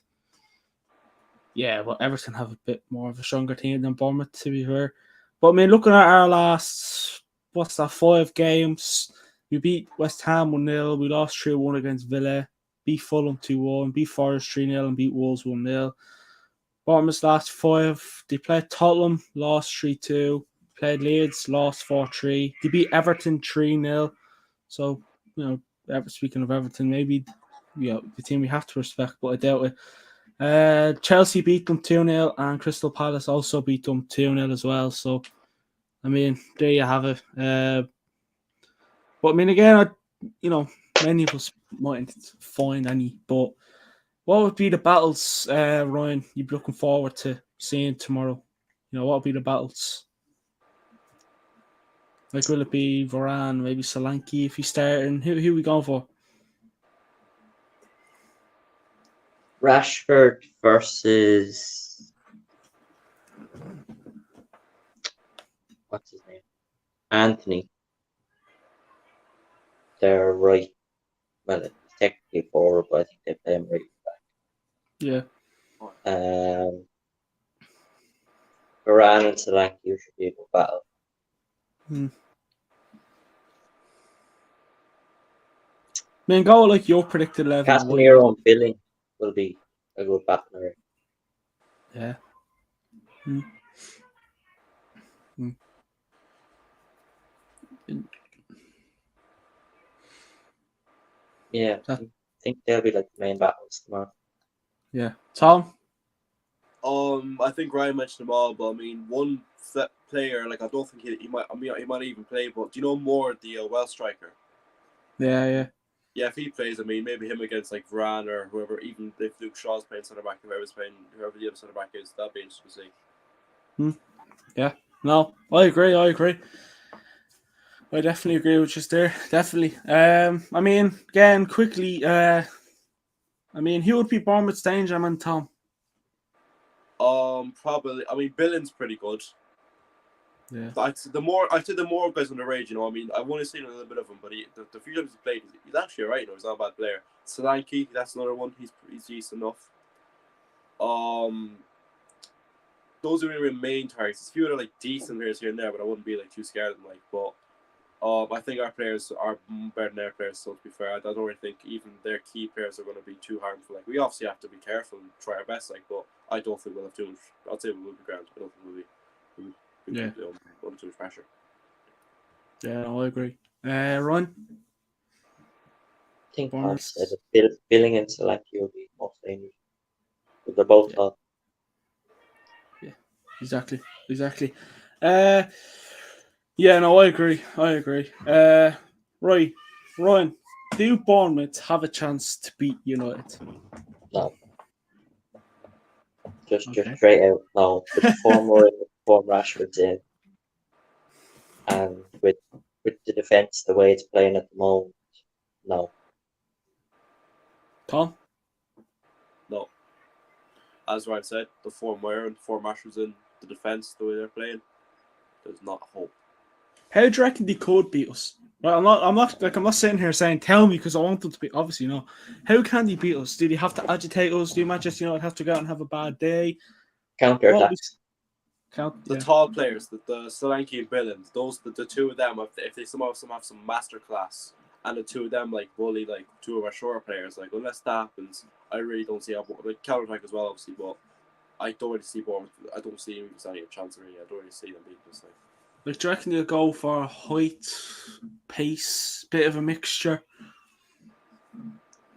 Yeah, well, Everton have a bit more of a stronger team than Bournemouth, to be fair. But I mean, looking at our last 5 games, we beat West Ham 1-0, we lost 3-1 against Villa, beat Fulham 2-1, beat Forest 3-0, and beat Wolves 1-0. Bournemouth's last 5, they played Tottenham, lost 3-2, played Leeds, lost 4-3. They beat Everton 3-0. So, speaking of Everton, maybe the team we have to respect, but I doubt it. Chelsea beat them 2-0, and Crystal Palace also beat them 2-0 as well. So, I mean, there you have it. But I mean, again, many of us mightn't find any, but what would be the battles, Ryan, you'd be looking forward to seeing tomorrow? What would be the battles? Like, will it be Varane, maybe Solanke if he's starting? Who are we going for? Rashford versus what's his name? Anthony. They're right. Well, it's technically forward, but I think they play him right back. Yeah. Varane and Solanke should be a good battle. I mean, go like your predicted level. Casemiro and Billing will be a good battle. Yeah. Mm. Mm. Yeah, That- I think they'll be like the main battles tomorrow. Yeah. Tom? I think Ryan mentioned them all, but I mean, one player, like I don't think he might. I mean, he might even play. But do you know more the Welsh striker? Yeah. Yeah, if he plays, I mean, maybe him against like Varane or whoever. Even if Luke Shaw's playing centre back, whoever the other centre back is, that'd be interesting to see. Yeah. No, I agree. I definitely agree with you there. Definitely. I mean, again, quickly. I mean, who would be Bournemouth's danger man, Tom? Probably. I mean, Billen's pretty good. Yeah. I'd say the more guys on the rage, you know. I mean, I've only seen a little bit of him, but the few times he's played, he's actually alright. You know, he's not a bad player. Solanke, that's another one. He's decent enough. Those are really main targets. There's a few other like decent players here and there, but I wouldn't be like too scared of them. Like, but I think our players are better than their players. So to be fair, I don't really think even their key players are going to be too harmful. Like, we obviously have to be careful and try our best. Like, but I don't think we'll have too much. I'd say we will be ground. I don't think we'll be. Yeah. Under too much pressure. Yeah, no, I agree. Ron? I think Tom Bournemouth. said that Billing and Solanke will be most dangerous. But they're both up. Exactly. Yeah, no, I agree. Right, Ryan, do Bournemouth have a chance to beat United? No. Just Okay. straight out. No. With the form we're in, with the form Rashford's in, and with the defence the way it's playing at the moment, no. Tom? No. As Ryan said, the form we're in, the form Rashford's in, the defence, the way they're playing, there's not hope. How do you reckon they could beat us? Well, I'm not sitting here saying tell me because I want them to beat. Obviously, no. How can they beat us? Do they have to agitate us? Do Manchester United have to go out and have a bad day? Counter attacks. The tall players, the Solanke and Billings, those the two of them, if they somehow have some masterclass, and the two of them like bully like two of our short players, like unless that happens, I really don't see how like counter attack as well, obviously, but I don't really see Bournemouth. I don't see him standing a chance really. I don't really see them beating us. Like, do you reckon they'll go for height, pace, bit of a mixture?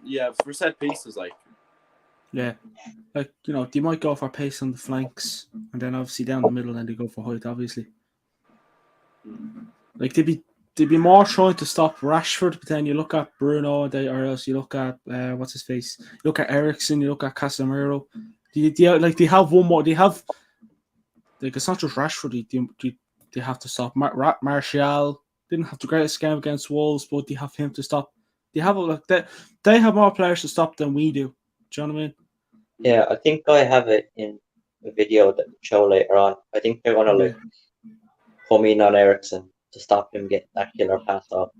Yeah, for set pieces, like. Yeah. Like, you know, they might go for pace on the flanks, and then obviously down the middle, then they go for height, obviously. Like, they'd be more trying to stop Rashford, but then you look at Bruno, or else you look at, what's his face? You look at Ericsson, you look at Casemiro. They have one more. They have, like, it's not just Rashford. They have to stop. Martial didn't have the greatest game against Wolves, but they have him to stop. They have they have more players to stop than we do. Do you know what I mean? Yeah, I think I have it in a video that will show later on. I think they're gonna come in on Ericsson to stop him getting that killer pass off.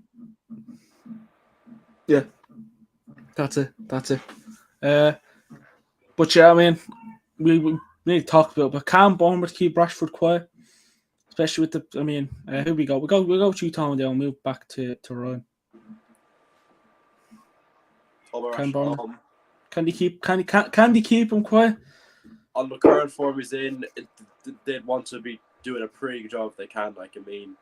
Yeah, that's it. But yeah, I mean, we need to talk about. But can Bournemouth keep Rashford quiet? Especially with the, I mean, who we go? We go to Tom and then we'll move back to Ryan. Can they keep him quiet? On the current form he's in, they'd want to be doing a pretty good job if they can. Like, I mean,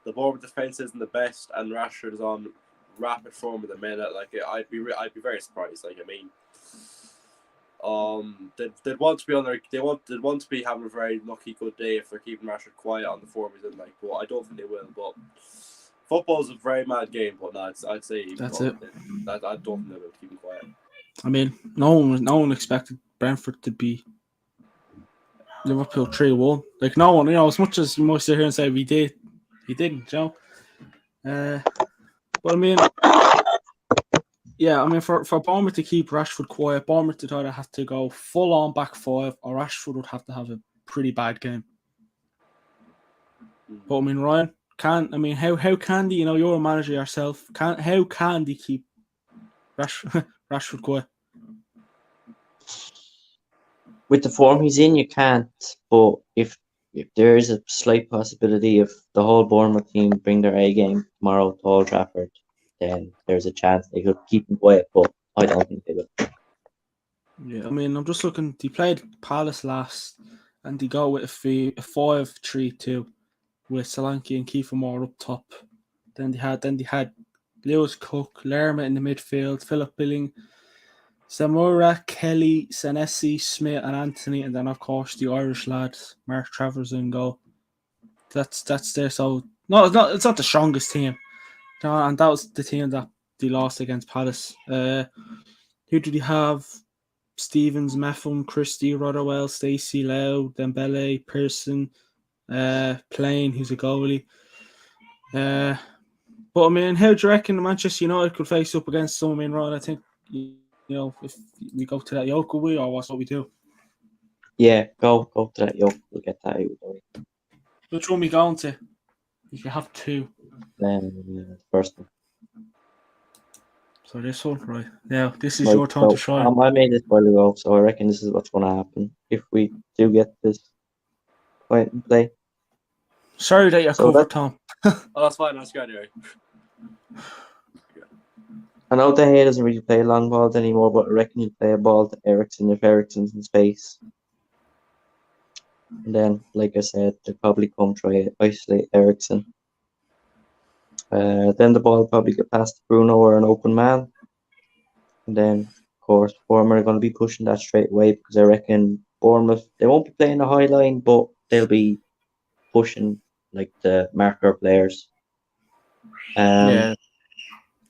the Bournemouth defense isn't the best, and Rashford is on rapid form at the minute. Like, I'd be very surprised. Like, I mean, they'd want to be on their they'd want to be having a very lucky good day if they're keeping Rashford quiet on the form he's in. Like, but I don't think they will. But football's a very mad game. But no, I'd say that's it. I don't think they will keep him quiet. I mean, no one expected Brentford to be Liverpool 3-1. Like, no one, you know, as much as you might sit here and say we did, he didn't, you know. But I mean, yeah, I mean, for Bournemouth to keep Rashford quiet, Bournemouth would either have to go full on back five, or Rashford would have to have a pretty bad game. But I mean, Ryan, how can they? You know, you're a manager yourself. How can they keep Rashford quiet? With the form he's in, you can't. But if there is a slight possibility if the whole Bournemouth team bring their A game tomorrow to Old Trafford, then there's a chance they could keep him quiet. But I don't think they will. Yeah, I mean, I'm just looking. They played Palace last, and they go with a 5-3-2 with Solanke and Kiefer Moore up top. Then they had Lewis Cook, Lerma in the midfield, Philip Billing, Zamora, Kelly, Senesi, Smith, and Anthony, and then of course the Irish lads, Mark Travers in goal. That's there. So no, it's not the strongest team. No, and that was the team that they lost against Palace. Who did he have? Stevens, Meffam, Christie, Rotherwell, Stacey, Lau, Dembele, Pearson, Plain, who's a goalie. But I mean, how do you reckon Manchester United could face up against some main road? I think if we go to that yoke, will we, or what's what we do? Yeah, go to that yoke. We'll get that out. Which one we going to? You can have two. First one. So this one, right? Now this is Right, your turn to shine. I made this while ago, so I reckon this is what's going to happen if we do get this point in play. Sorry that you're covered, Tom. Oh, that's fine. That's good anyway. I know De Gea doesn't really play long balls anymore, but I reckon he'll play a ball to Eriksen if Eriksen's in space. And then, like I said, they'll probably come try to isolate Eriksen. Then the ball will probably get past to Bruno or an open man. And then, of course, Bournemouth are going to be pushing that straight away because I reckon Bournemouth, they won't be playing the high line, but they'll be pushing like the marker players. Yeah.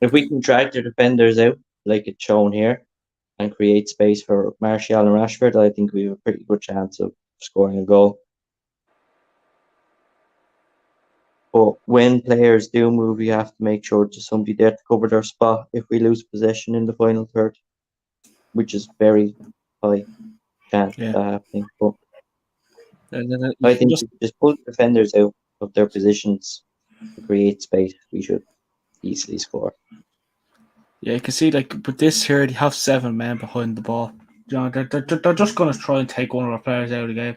If we can drag the defenders out, like it's shown here, and create space for Martial and Rashford, I think we have a pretty good chance of scoring a goal. But when players do move, we have to make sure there's somebody there to cover their spot if we lose possession in the final third, which is very high chance of that happening. But I think just pull the defenders out of their positions to create space, we should easily score. Yeah, you can see like with this here, they have 7 men behind the ball. You know, they're just going to try and take one of our players out of the game.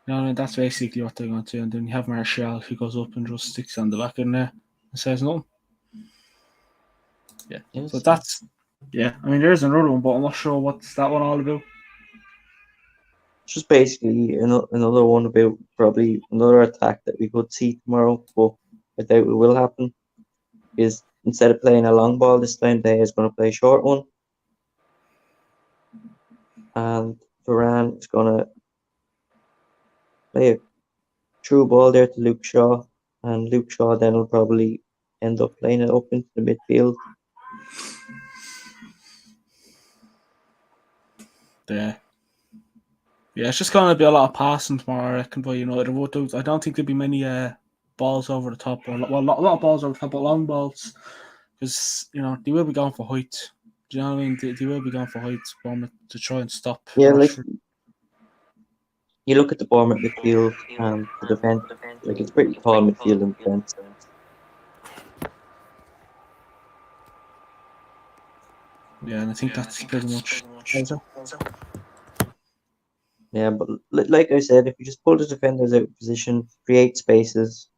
You know, and that's basically what they're going to do. And then you have Martial who goes up and just sticks on the back in there and says nothing. Yeah. Yes. So that's I mean, there's another one, but I'm not sure what's that one all about. Just basically another one about probably another attack that we could see tomorrow, but I doubt it will happen. Is instead of playing a long ball this time, they is going to play a short one, and Varane is going to play a true ball there to Luke Shaw, and Luke Shaw then will probably end up playing it up into the midfield. Yeah, it's just going to be a lot of passing tomorrow, I reckon, by United. I don't think there'll be many balls over the top, or a lot of balls over the top, but long balls, because they will be going for height. Do you know what I mean? They will be going for height to try and stop. Yeah, like you look at the Bournemouth midfield and the defence, like it's pretty tall midfield and defence. Yeah, and I think that's pretty much. Yeah, but like I said, if you just pull the defenders out of position, create spaces,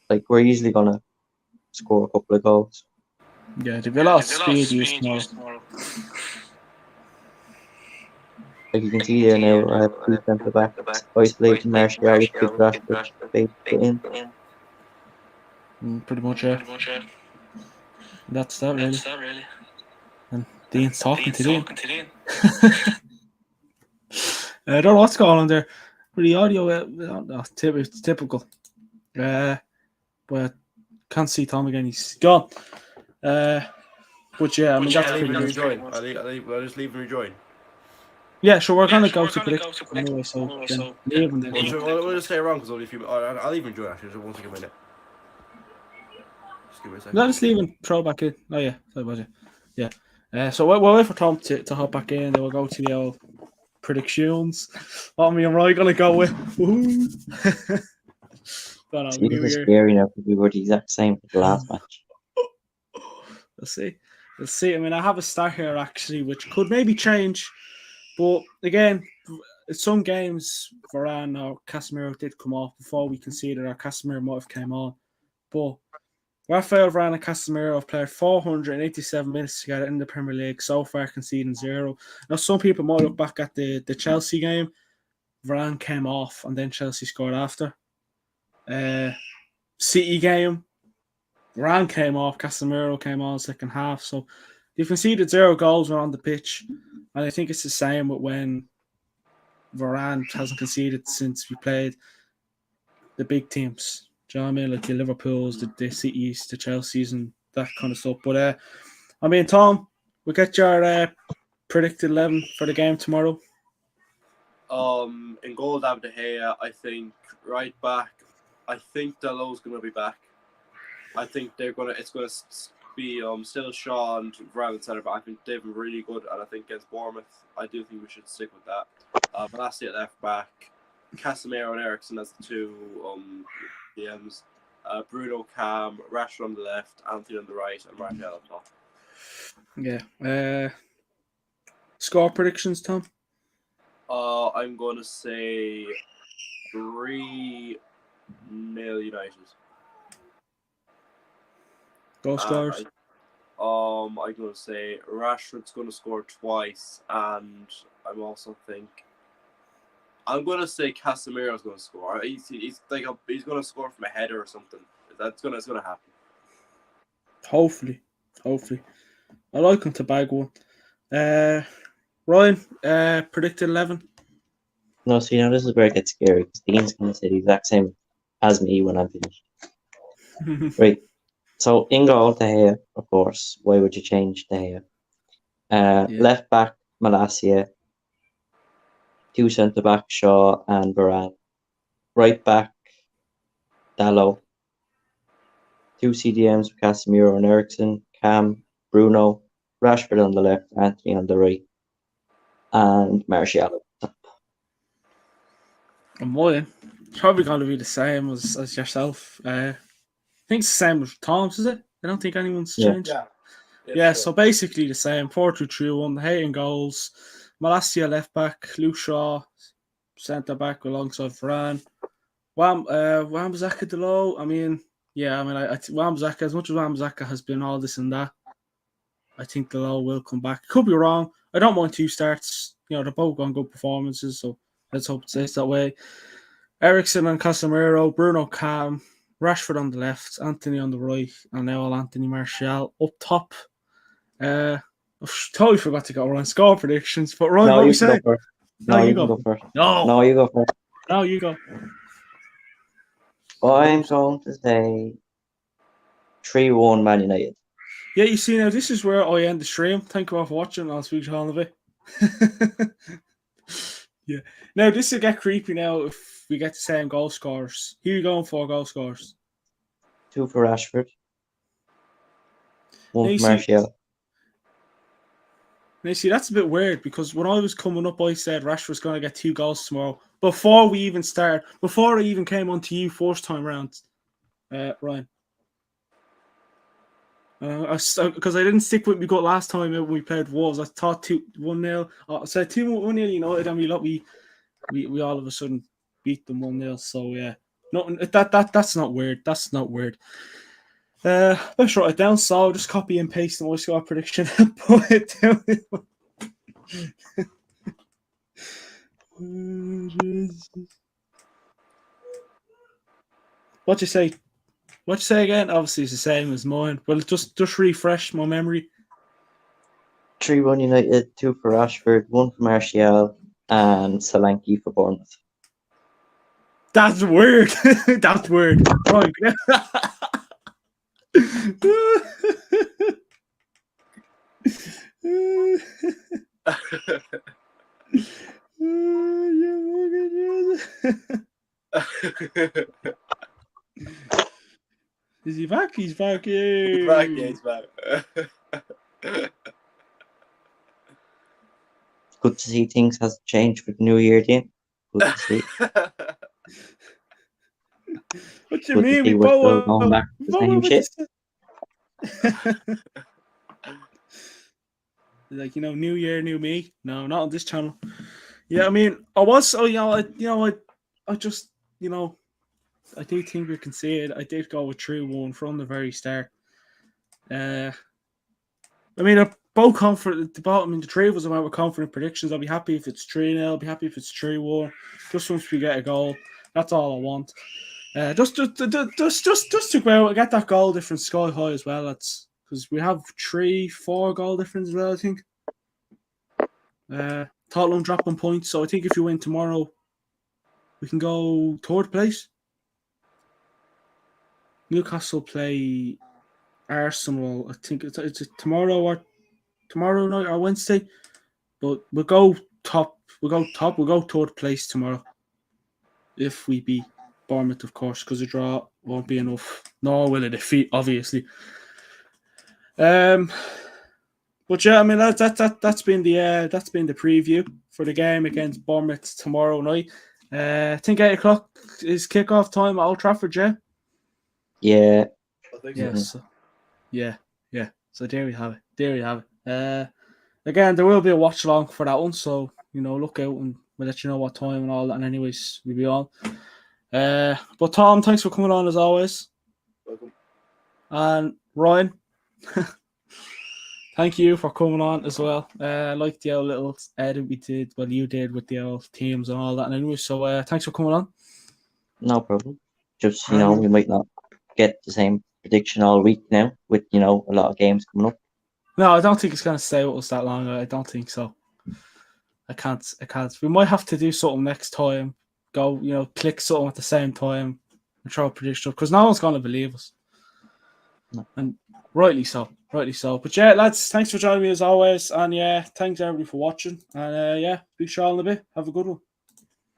like we're easily gonna score a couple of goals. Yeah, there'll be a lot of speed used tomorrow. Like you can see there now, I have 2 centre backs isolating Martial with big Rashford space put in. Pretty much, yeah. That's that really. And Dean's talking to Dean. I don't know what's going on there. With the audio, it's typical. But can't see Tom again. He's gone. But yeah, I mean, that's pretty much. I'll just leave and rejoin. Yeah, sure. We're gonna go to prediction anyway. So leave and then. We'll just stay around because only a few. I'll even join actually. So 1 second minute. Just give me a second. No, just leave and throw back in. Oh yeah, sorry about it. Yeah. So we'll wait for Tom to hop back in. Then we'll go to the old predictions. What me and Roy gonna go with? This is scary now because we were the exact same for the last match. Let's see. I mean, I have a stat here actually, which could maybe change. But again, some games Varane or Casemiro did come off before we conceded, or Casemiro might have came on. But Rafael Varane and Casemiro have played 487 minutes together in the Premier League, so far conceding 0. Now, some people might look back at the Chelsea game. Varane came off and then Chelsea scored after. City game, Varane came off, Casemiro came on second half. So you conceded 0 goals when on the pitch. And I think it's the same with when Varane hasn't conceded since we played the big teams. Do you know what I mean? Like the Liverpools, the Cities, the Chelseas, and that kind of stuff. But I mean, Tom, we'll get your predicted 11 for the game tomorrow. In goal, David De Gea. I think right back. I think Dalot's gonna be back. I think it's gonna be still Shaw and Varane centre back. I think they've been really good, and I think against Bournemouth, I do think we should stick with that. Malacia at left back, Casemiro and Eriksen as the two DMs. Bruno, Cam, Rashford on the left, Anthony on the right, and Martial up top. Yeah. Score predictions, Tom? I'm going to say 3-0 United. Goal scorers? I'm going to say Rashford's going to score twice, and I'm going to say Casemiro's going to score. He's going to score from a header or something. It's going to happen. Hopefully. I like him to bag one. Ryan, predicted 11. No, so this is where it gets scary because Dean's going to say the exact same as me when I'm finished. Right. So in goal, De Gea, of course. Why would you change De Gea? Left back, Malacia. 2 centre back, Shaw and Varane. Right back, Dalot. 2 CDMs, Casemiro and Eriksen. Cam, Bruno, Rashford on the left, Anthony on the right, and Martial. And mine, it's probably going to be the same as yourself. I think it's the same with Tom's, is it? I don't think anyone's changed. Yeah, so basically the same. 4-2-3-1, De Gea in goals. Malacia left back, Luke Shaw centre back alongside Varane. Wan-Bissaka Dalot. I mean, Wan-Bissaka, as much as Wan-Bissaka has been all this and that, I think Dalot will come back. Could be wrong. I don't mind 2 starts. They're both going good performances, so let's hope it stays that way. Eriksen and Casemiro, Bruno, Cam, Rashford on the left, Anthony on the right, and now Anthony Martial up top. I totally forgot to go around score predictions, but Ryan, what are you saying? No, you go first. No, you go first. No, you go. I'm going to say 3-1 Man United. Yeah, you see, now this is where I end the stream. Thank you all for watching. I'll speak to you all in a bit. Yeah. Now, this will get creepy now if we get the same goal scorers. Who are you going for goal scorers? 2 for Rashford. 1 for Martial. Now, see, that's a bit weird because when I was coming up, I said Rashford's going to get 2 goals tomorrow before we even started, before I even came on to you first time round, Ryan. Because I didn't stick with me gut last time when we played Wolves. I thought 1-0. I said 2-1 United, and we all of a sudden beat them 1-0. So yeah, nothing. That's not weird. That's not weird. Let's write it down. So I'll just copy and paste my score prediction and put it down. What you say? What you say again? Obviously, it's the same as mine. Well, just refresh my memory. 3-1 United, 2 for Rashford, 1 for Martial, and Solanke for Bournemouth. That's weird. That's weird. Right. Is he back? He's back. He's back. Yeah, he's back. Good to see things has changed for the new year, Dean. Good to see. What do you mean? We both going back to the same shit. Like, new year, new me. No, not on this channel. Yeah, I mean, I was. I just, do think we can see it. I did go with 3-1 from the very start. I mean, I'm both confident. The three of us are with confident predictions. I'll be happy if it's 3-0. I'll be happy if it's 3-1. Just once we get a goal, that's all I want. Just to go out and get that goal difference sky high as well. That's because we have 3-4 goal difference as well, I think. Tottenham dropping points, so I think if you win tomorrow, we can go third place. Newcastle play Arsenal. I think it's tomorrow night or Wednesday, but we'll go top. We'll go third place tomorrow. If we beat Bournemouth, of course, because a draw won't be enough. Nor will a defeat, obviously. But yeah, I mean that's been the preview for the game against Bournemouth tomorrow night. I think 8:00 is kickoff time at Old Trafford. Yeah. I think Yes. Yeah. So there we have it. Again, there will be a watch along for that one, so look out and we'll let you know what time and all that. And anyways, we'll be on. But Tom, thanks for coming on as always. Welcome. And Ryan, thank you for coming on as well. I like the little edit we did, you did with the old teams and all that. And anyway, so thanks for coming on. No problem. Just we might not get the same prediction all week now with a lot of games coming up. No, I don't think it's going to stay with us that long. I don't think so. I can't. We might have to do something next time. Go, click something at the same time and throw a prediction because no one's going to believe us. No. And rightly so. But yeah, lads, thanks for joining me as always. And yeah, thanks everybody for watching. And yeah, big shout out in a bit. Have a good one.